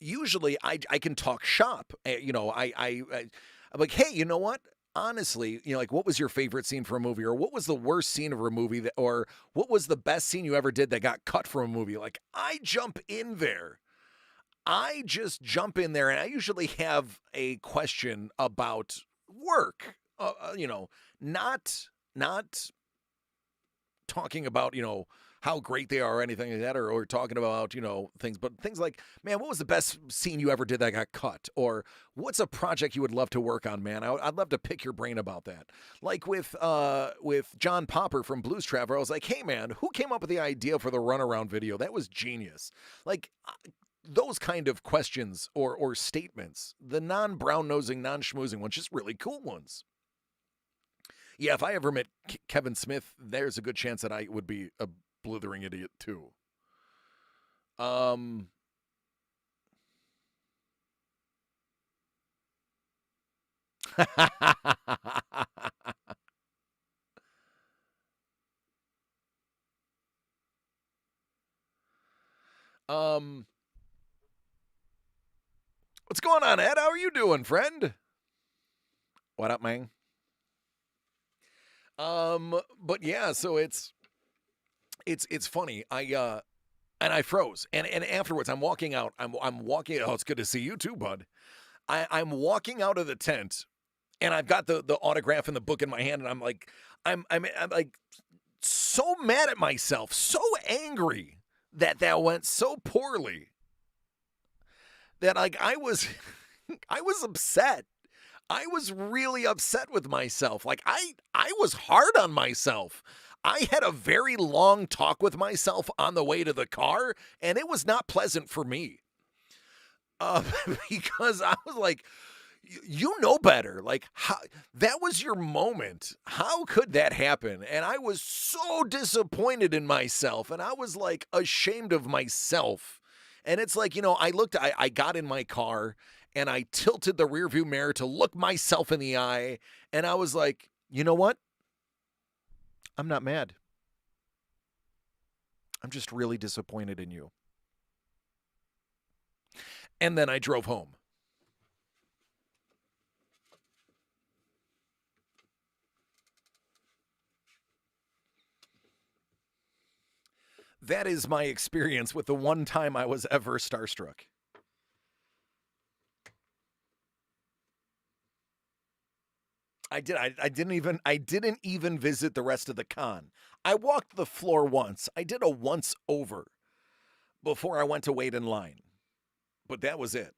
Usually I can talk shop. I'm like, hey, you know what? Honestly, like, what was your favorite scene from a movie, or what was the worst scene of a movie, or what was the best scene you ever did that got cut from a movie? Like, I jump in there. I just jump in there, and I usually have a question about work. Not talking about, how great they are or anything like that, or talking about, things, but things like, man, what was the best scene you ever did that got cut? Or what's a project you would love to work on, man? I'd love to pick your brain about that. Like with John Popper from Blues Traveler, I was like, hey, man, who came up with the idea for the runaround video? That was genius. Like, those kind of questions or statements, the non-brown nosing, non-schmoozing ones, just really cool ones. Yeah, if I ever met Kevin Smith, there's a good chance that I would be a blithering idiot too. Um, um, what's going on, Ed? How are you doing, friend? What up, man? But yeah, so it's funny. And I froze. And afterwards I'm walking out. I'm walking. Oh, it's good to see you too, bud. I'm walking out of the tent and I've got the autograph and the book in my hand, and I'm like, I'm like so mad at myself, so angry that went so poorly. That like I was I was upset. I was really upset with myself. Like I was hard on myself. I had a very long talk with myself on the way to the car, and it was not pleasant for me. Uh, because I was like, you know better. Like, how, that was your moment. How could that happen? And I was so disappointed in myself, and I was like ashamed of myself. And it's like, I got in my car and I tilted the rearview mirror to look myself in the eye, and I was like, you know what? I'm not mad. I'm just really disappointed in you. And then I drove home. That is my experience with the one time I was ever starstruck. I didn't even visit the rest of the con. I walked the floor once. I did a once over before I went to wait in line. But that was it.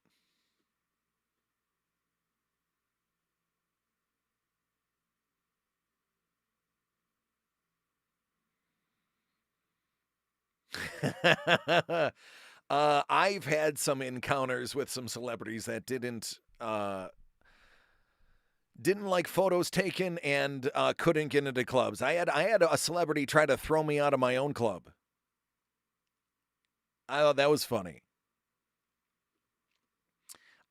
I've had some encounters with some celebrities that didn't like photos taken and couldn't get into clubs. I had a celebrity try to throw me out of my own club. I thought that was funny.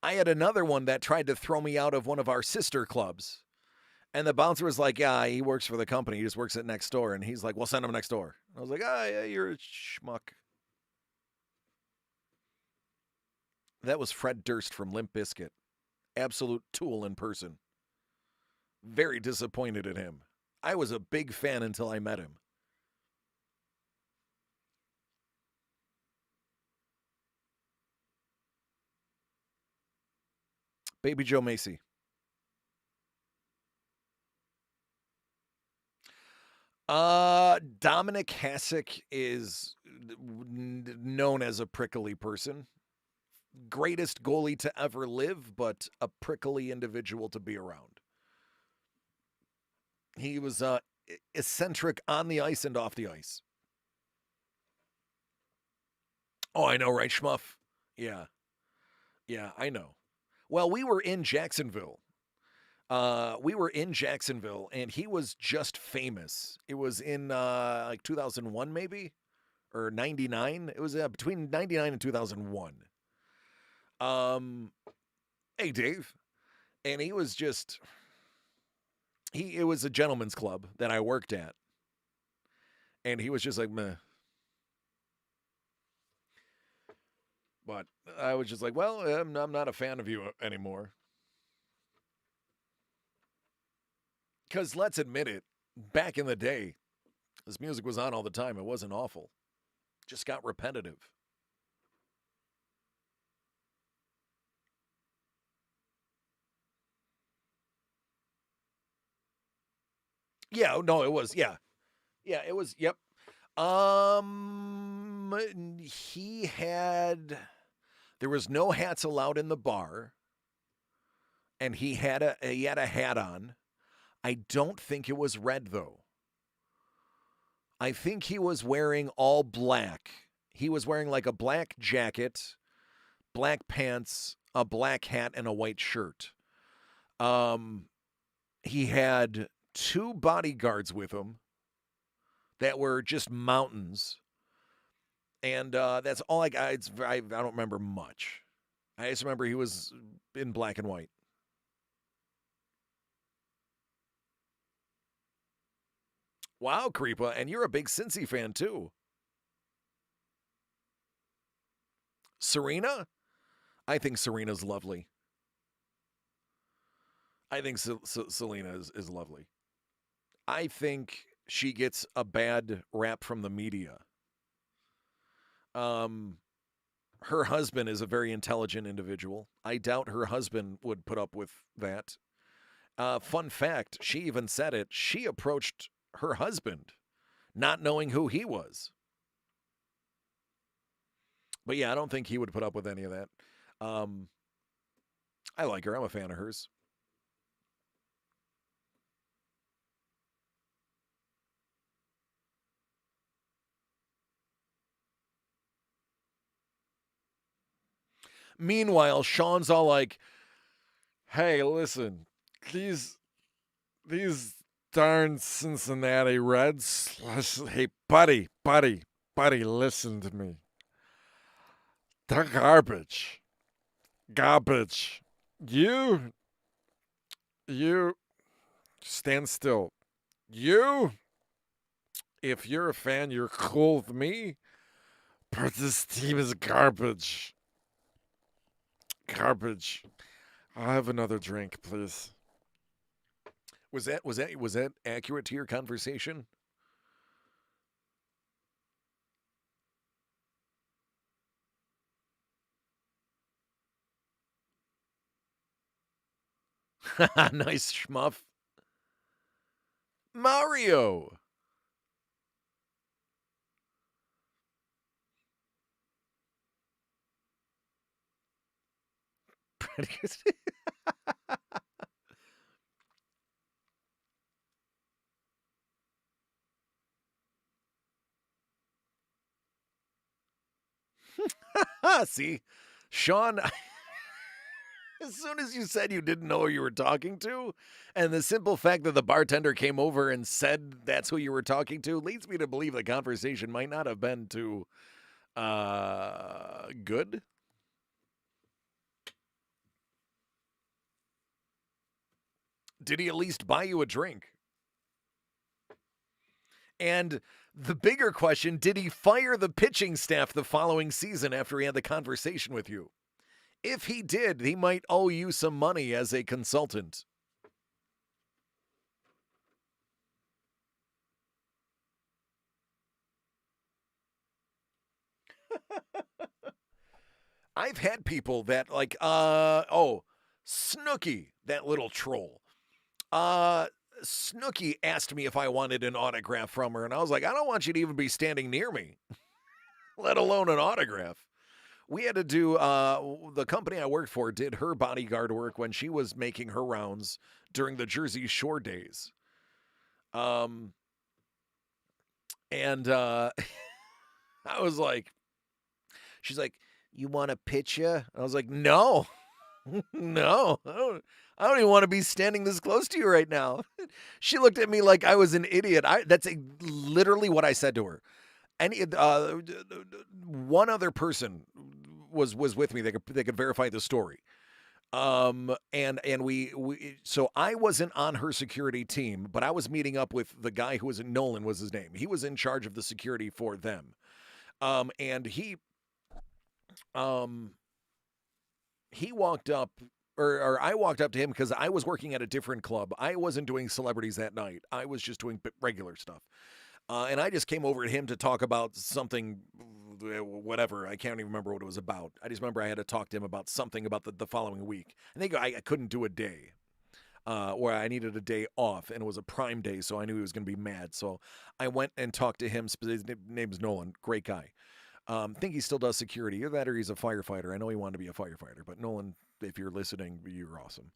I had another one that tried to throw me out of one of our sister clubs. And the bouncer was like, yeah, he works for the company. He just works at next door. And he's like, well, send him next door. I was like, ah, yeah, you're a schmuck. That was Fred Durst from Limp Bizkit. Absolute tool in person. Very disappointed in him. I was a big fan until I met him. Baby Joe Macy. Dominic Hasek is known as a prickly person. Greatest goalie to ever live, but a prickly individual to be around. He was eccentric on the ice and off the ice. Oh, I know, right, Schmuff? Yeah, yeah, I know. Well, we were in Jacksonville, and he was just famous. It was in like 2001, maybe, or 99. It was between 99 and 2001. Um, hey, Dave. And he was just, it was a gentleman's club that I worked at. And he was just like, meh. But I was just like, well, I'm not a fan of you anymore. Because let's admit it, back in the day, this music was on all the time. It wasn't awful, just got repetitive. Yeah, no, it was. Yeah, Yeah, it was. Yep. He had. There was no hats allowed in the bar, and he had a hat on. I don't think it was red though. I think he was wearing all black. He was wearing like a black jacket, black pants, a black hat, and a white shirt. Um, he had two bodyguards with him that were just mountains, and that's all I got. I don't remember much. I just remember he was in black and white. Wow, Creepa, and you're a big Cincy fan too. Serena? I think Serena's lovely. I think Selena is lovely. I think she gets a bad rap from the media. Um, her husband is a very intelligent individual. I doubt her husband would put up with that. Fun fact, she even said it. She approached her husband, not knowing who he was. But yeah, I don't think he would put up with any of that. Um, I like her. I'm a fan of hers. Meanwhile, Sean's all like, "Hey, listen, these these darn Cincinnati Reds. Hey, buddy, listen to me. They're garbage. Garbage. You, you, stand still. You, if you're a fan, you're cool with me, but this team is garbage. Garbage. I'll have another drink, please." Was that accurate to your conversation? Nice schmuff. Mario. See, Sean, as soon as you said you didn't know who you were talking to, and the simple fact that the bartender came over and said that's who you were talking to leads me to believe the conversation might not have been too good. Did he at least buy you a drink? And the bigger question, did he fire the pitching staff the following season after he had the conversation with you? If he did, he might owe you some money as a consultant. I've had people that like Snooky, that little troll. Uh Snooky asked me if I wanted an autograph from her, and I was like, I don't want you to even be standing near me, let alone an autograph. We had to do the company I worked for did her bodyguard work when she was making her rounds during the Jersey Shore days. Um and I was like, she's like, "You want a picture?" I was like, "No." No, I don't even want to be standing this close to you right now. She looked at me like I was an idiot. Literally what I said to her. Any one other person was with me. They could verify the story. And we so I wasn't on her security team, but I was meeting up with the guy who was Nolan was his name. He was in charge of the security for them. And um he walked up or I walked up to him because I was working at a different club. I wasn't doing celebrities that night. I was just doing regular stuff. And I just came over to him to talk about something, whatever. I can't even remember what it was about. I just remember I had to talk to him about something about the following week. And I couldn't do a day. where I needed a day off, and it was a prime day, so I knew he was going to be mad. So I went and talked to him. His name's Nolan, great guy. Think he still does security. Either that or he's a firefighter. I know he wanted to be a firefighter, but Nolan, if you're listening, you're awesome.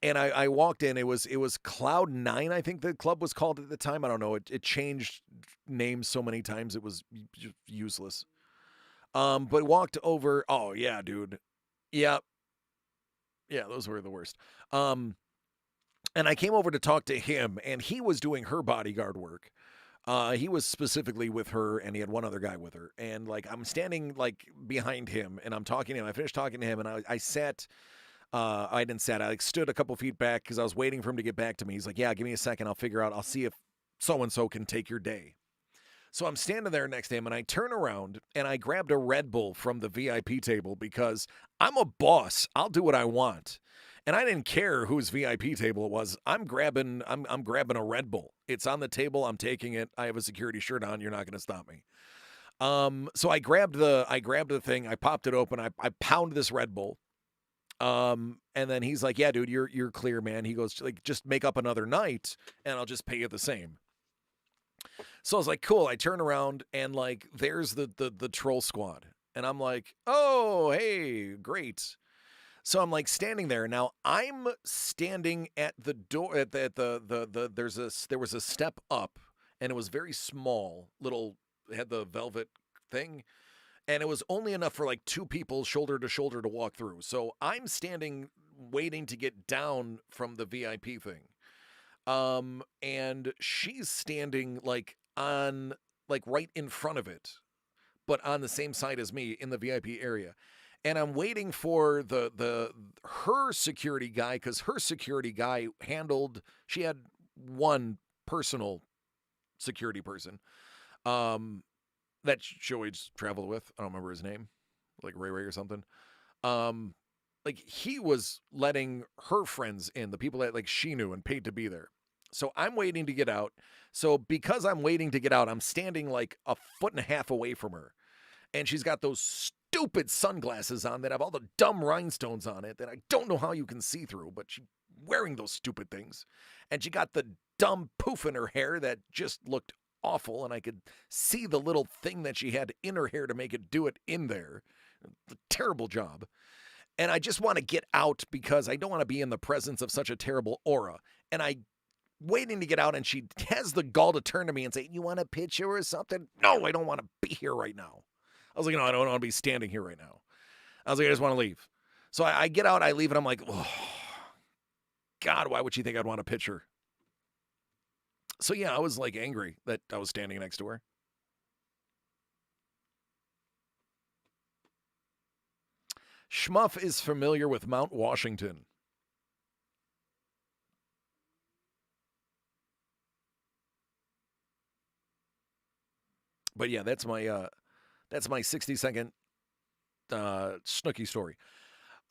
And I walked in. It was Cloud Nine, I think the club was called at the time. I don't know. It changed names so many times it was useless. But walked over. Oh yeah, dude. Yeah, yeah, those were the worst. And I came over to talk to him, and he was doing her bodyguard work. He was specifically with her, and he had one other guy with her. And like I'm standing like behind him, and I'm talking to him. I finished talking to him, and I sat. I didn't sit. I like stood a couple feet back because I was waiting for him to get back to me. He's like, "Yeah, give me a second. I'll figure out. I'll see if so and so can take your day." So I'm standing there next to him, and I turn around and I grabbed a Red Bull from the VIP table because I'm a boss. I'll do what I want. And I didn't care whose VIP table it was. I'm grabbing a Red Bull. It's on the table. I'm taking it. I have a security shirt on. You're not going to stop me. So I grabbed the thing. I popped it open. I pound this Red Bull. And then he's like, "Yeah, dude, you're clear, man." He goes, like, "Just make up another night, and I'll just pay you the same." So I was like, "Cool." I turn around and like, there's the troll squad, and I'm like, "Oh, hey, great." So I'm like standing there. Now I'm standing at the door at there was a step up, and it was very small, little, it had the velvet thing, and it was only enough for like two people shoulder to shoulder to walk through. So I'm standing waiting to get down from the VIP thing. And she's standing like on like right in front of it, but on the same side as me in the VIP area. And I'm waiting for the her security guy, because her security guy she had one personal security person that she always traveled with. I don't remember his name, like Ray Ray or something. Um, like he was letting her friends in, the people that like she knew and paid to be there. So I'm waiting to get out. So because I'm waiting to get out, I'm standing like a foot and a half away from her, and she's got those stupid sunglasses on that have all the dumb rhinestones on it that I don't know how you can see through, but she's wearing those stupid things. And she got the dumb poof in her hair that just looked awful, and I could see the little thing that she had in her hair to make it do it in there. A terrible job. And I just want to get out because I don't want to be in the presence of such a terrible aura. And I waiting to get out, and she has the gall to turn to me and say, "You want a picture or something?" No, I don't want to be here right now. I was like, "No, I don't want to be standing here right now." I was like, "I just want to leave." So I get out, I leave, and I'm like, "Oh, God, why would she think I'd want a picture?" So yeah, I was like angry that I was standing next to her. Schmuff is familiar with Mount Washington. But yeah, that's my 60-second Snooki story.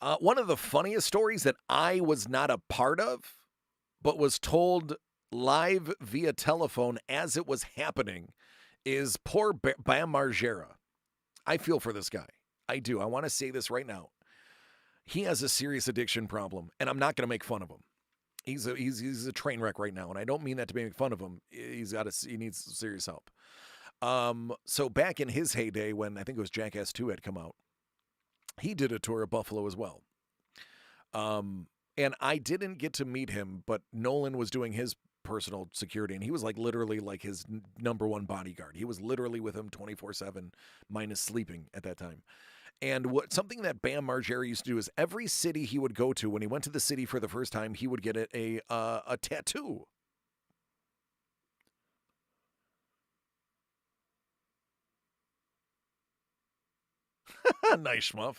One of the funniest stories that I was not a part of, but was told live via telephone as it was happening, is poor Bam Margera. I feel for this guy. I do. I want to say this right now. He has a serious addiction problem, and I'm not going to make fun of him. He's a train wreck right now, and I don't mean that to make fun of him. He needs serious help. So back in his heyday, when I think it was Jackass 2 had come out, he did a tour of Buffalo as well. And I didn't get to meet him, but Nolan was doing his personal security, and he was like literally like his number one bodyguard. He was literally with him 24/7, minus sleeping at that time. And something that Bam Margera used to do is every city he would go to, when he went to the city for the first time, he would get a tattoo. Nice, Schmuff.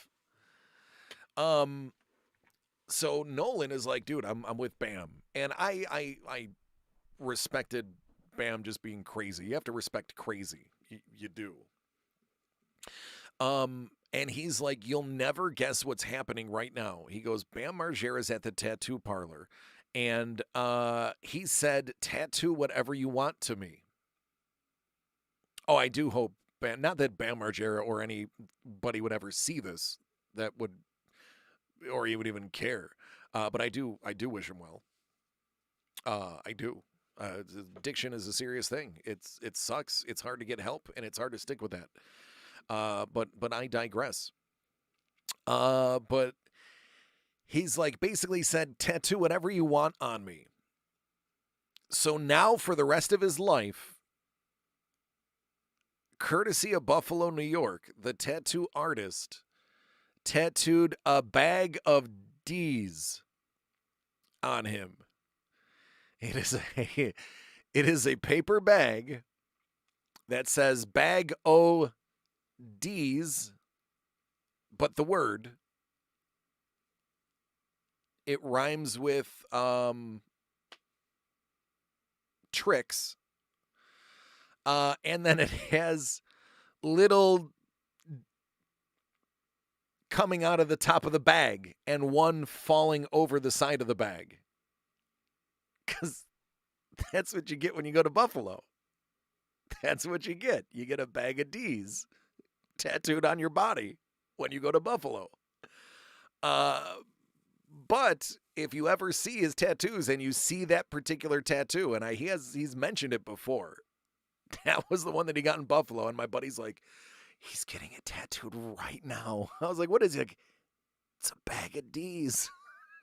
So Nolan is like, "Dude, I'm with Bam," and I respected Bam just being crazy. You have to respect crazy. You do. And he's like, "You'll never guess what's happening right now." He goes, "Bam Margera's at the tattoo parlor, and he said, 'Tattoo whatever you want to me.'" Oh, I do hope not that Bam Margera or anybody would ever see this, that would, or he would even care. But I do wish him well. I do. Addiction is a serious thing. It sucks. It's hard to get help, and it's hard to stick with that. But I digress. But he's like basically said, tattoo whatever you want on me. So now for the rest of his life, courtesy of Buffalo, New York, the tattoo artist tattooed a bag of D's on him. It is a it is a paper bag that says bag o D's, but the word it rhymes with tricks. And then it has little coming out of the top of the bag and one falling over the side of the bag. Because that's what you get when you go to Buffalo. That's what you get. You get a bag of D's tattooed on your body when you go to Buffalo. But if you ever see his tattoos and you see that particular tattoo, and he's mentioned it before, that was the one that he got in Buffalo, and my buddy's like, he's getting it tattooed right now. I was like, what is it? Like, it's a bag of D's.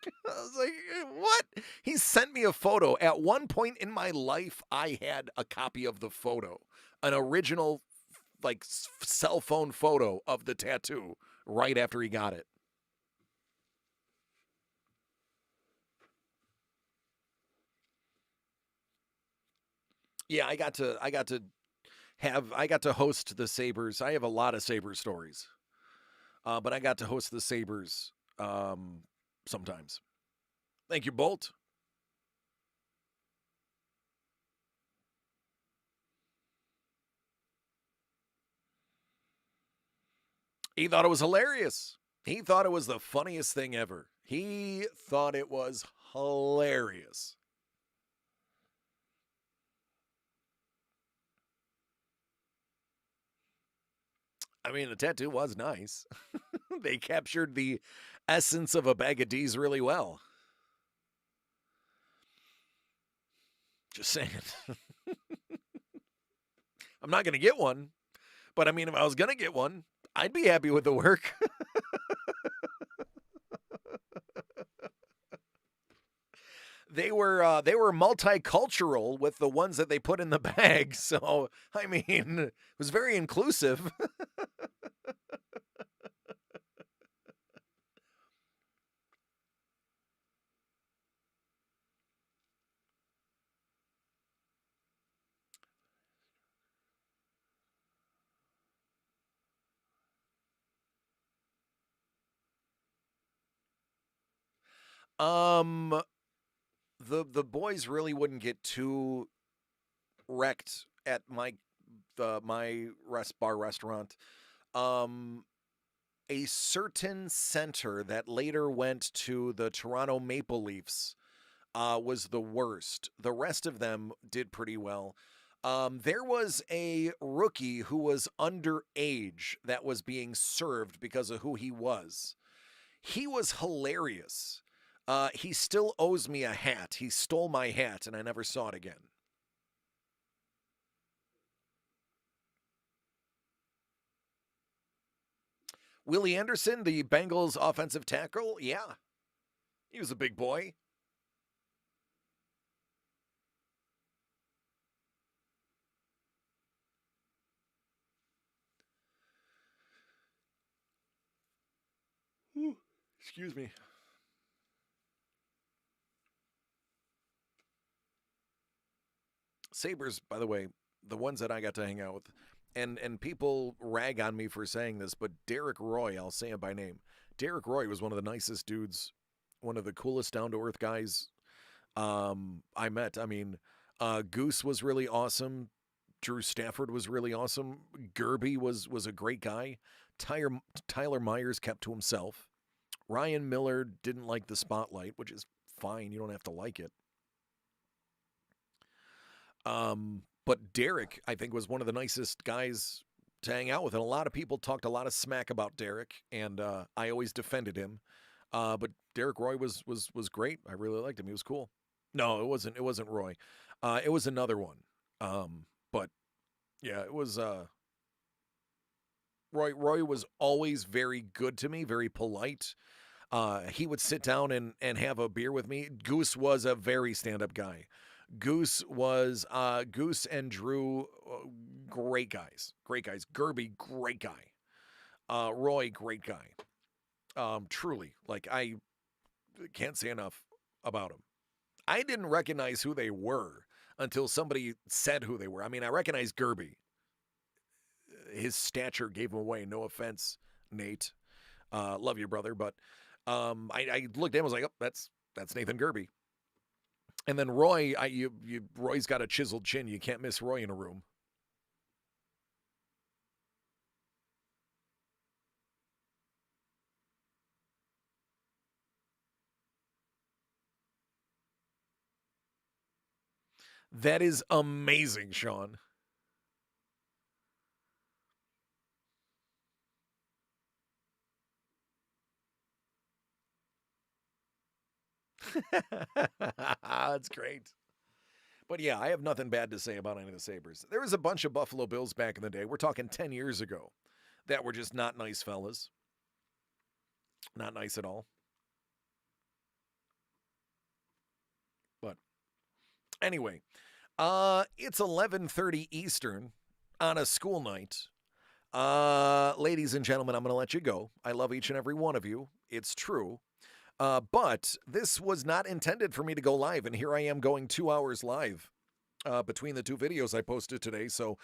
I was like, what? He sent me a photo. At one point in my life, I had a copy of the photo, an original, like, cell phone photo of the tattoo right after he got it. Yeah, I got to host the Sabres. I have a lot of Sabres stories. But I got to host the Sabres sometimes. Thank you, Bolt. He thought it was hilarious. He thought it was the funniest thing ever. He thought it was hilarious. I mean, the tattoo was nice. They captured the essence of a bag of D's really well. Just saying. I'm not going to get one, but I mean, if I was going to get one, I'd be happy with the work. They were multicultural with the ones that they put in the bag. So I mean, it was very inclusive. um, the boys really wouldn't get too wrecked at my restaurant. Um, a certain center that later went to the Toronto Maple Leafs was the worst. The rest of them did pretty well. There was a rookie who was underage that was being served because of who he was. He was hilarious. He still owes me a hat. He stole my hat, and I never saw it again. Willie Anderson, the Bengals offensive tackle, yeah, he was a big boy. Ooh, excuse me. Sabres, by the way, the ones that I got to hang out with, and people rag on me for saying this, but Derek Roy, I'll say him by name. Derek Roy was one of the nicest dudes, one of the coolest down to earth guys I met. I mean, Goose was really awesome. Drew Stafford was really awesome. Gerby was a great guy. Tyler, Tyler Myers kept to himself. Ryan Miller didn't like the spotlight, which is fine. You don't have to like it. But Derek, I think, was one of the nicest guys to hang out with, and a lot of people talked a lot of smack about Derek, and I always defended him. But Derek Roy was great. I really liked him. He was cool. No, it wasn't. It wasn't Roy. It was another one. But yeah, it was. Roy. Roy was always very good to me, very polite. He would sit down and have a beer with me. Goose was a very stand up guy. Goose and Drew, great guys, great guys. Gerby, great guy. Roy, great guy. Truly, like I can't say enough about him. I didn't recognize who they were until somebody said who they were. I mean, I recognized Gerby. His stature gave him away. No offense, Nate. Love you, brother, but I looked at him. I was like, oh, that's Nathan Gerby. And then Roy, Roy's got a chiseled chin. You can't miss Roy in a room. That is amazing, Sean. That's great. But yeah, I have nothing bad to say about any of the Sabres. There was a bunch of Buffalo Bills back in the day. We're talking 10 years ago that were just not nice fellas. Not nice at all. But anyway, it's 11:30 Eastern on a school night. Ladies and gentlemen, I'm going to let you go. I love each and every one of you. It's true. But this was not intended for me to go live, and here I am going 2 hours live between the two videos I posted today. So,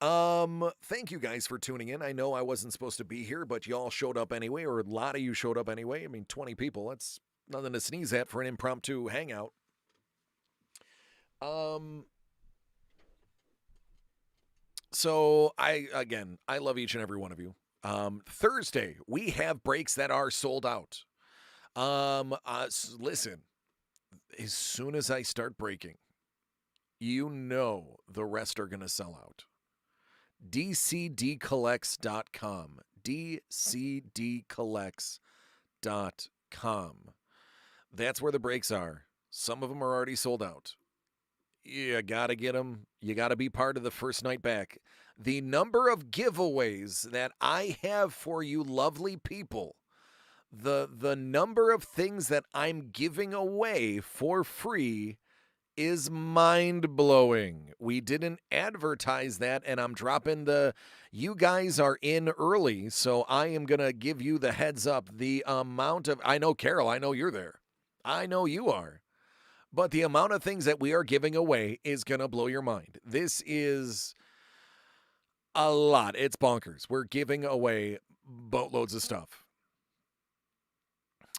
thank you guys for tuning in. I know I wasn't supposed to be here, but y'all showed up anyway, or a lot of you showed up anyway. I mean, 20 people. That's nothing to sneeze at for an impromptu hangout. Um, so I love each and every one of you. Thursday, we have breaks that are sold out. Listen, as soon as I start breaking, you know the rest are going to sell out. DCDcollects.com. DCDcollects.com. That's where the breaks are. Some of them are already sold out. You got to get them. You got to be part of the first night back. The number of giveaways that I have for you lovely people, the number of things that I'm giving away for free is mind-blowing. We didn't advertise that, and I'm dropping you guys are in early, so I am going to give you the heads up. The amount of, I know, Carol, I know you're there. I know you are. But the amount of things that we are giving away is going to blow your mind. This is a lot. It's bonkers. We're giving away boatloads of stuff.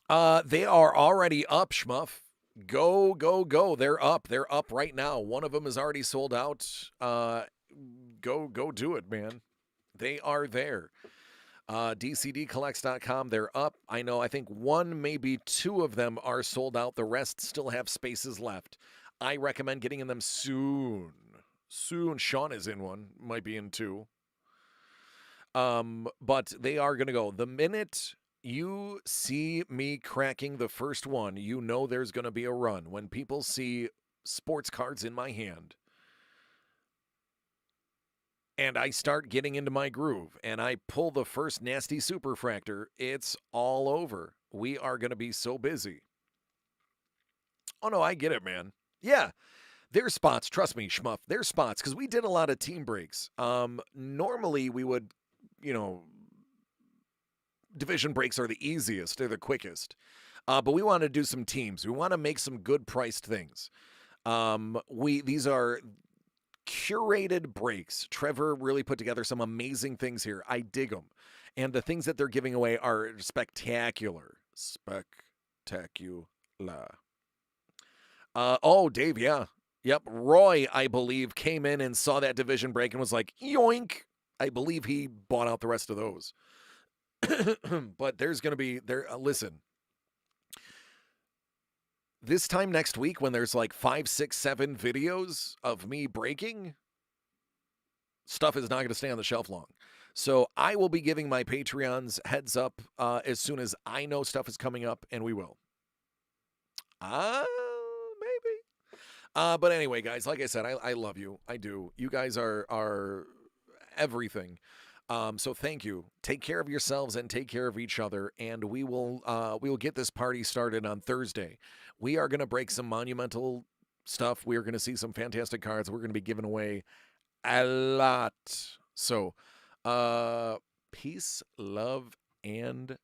They are already up, Schmuff. Go, go, go. They're up. They're up right now. One of them is already sold out. Go do it, man. They are there. DCDcollects.com. They're up. I know, I think one, maybe two of them are sold out. The rest still have spaces left. I recommend getting in them soon. Soon. Sean is in one. Might be in two. But they are going to go. The minute you see me cracking the first one, you know there's going to be a run. When people see sports cards in my hand and I start getting into my groove and I pull the first nasty superfractor, it's all over. We are going to be so busy. Oh, no, I get it, man. Yeah, there's spots. Trust me, Schmuff. There's spots because we did a lot of team breaks. Normally we would, division breaks are the easiest. They're the quickest. But we want to do some teams. We want to make some good priced things. These are curated breaks. Trevor really put together some amazing things here. I dig them. And the things that they're giving away are spectacular. Spectacular. Oh, Dave, yeah. Yep. Roy, I believe, came in and saw that division break and was like, yoink. I believe he bought out the rest of those. But there's going to be listen, this time next week when there's like 5, 6, 7 videos of me breaking, stuff is not going to stay on the shelf long. So I will be giving my Patreons heads up as soon as I know stuff is coming up, and we will. Maybe. But anyway, guys, like I said, I love you. I do. You guys are everything. So thank you. Take care of yourselves and take care of each other. And we will get this party started on Thursday. We are gonna break some monumental stuff. We are gonna see some fantastic cards. We're gonna be giving away a lot. So peace, love, and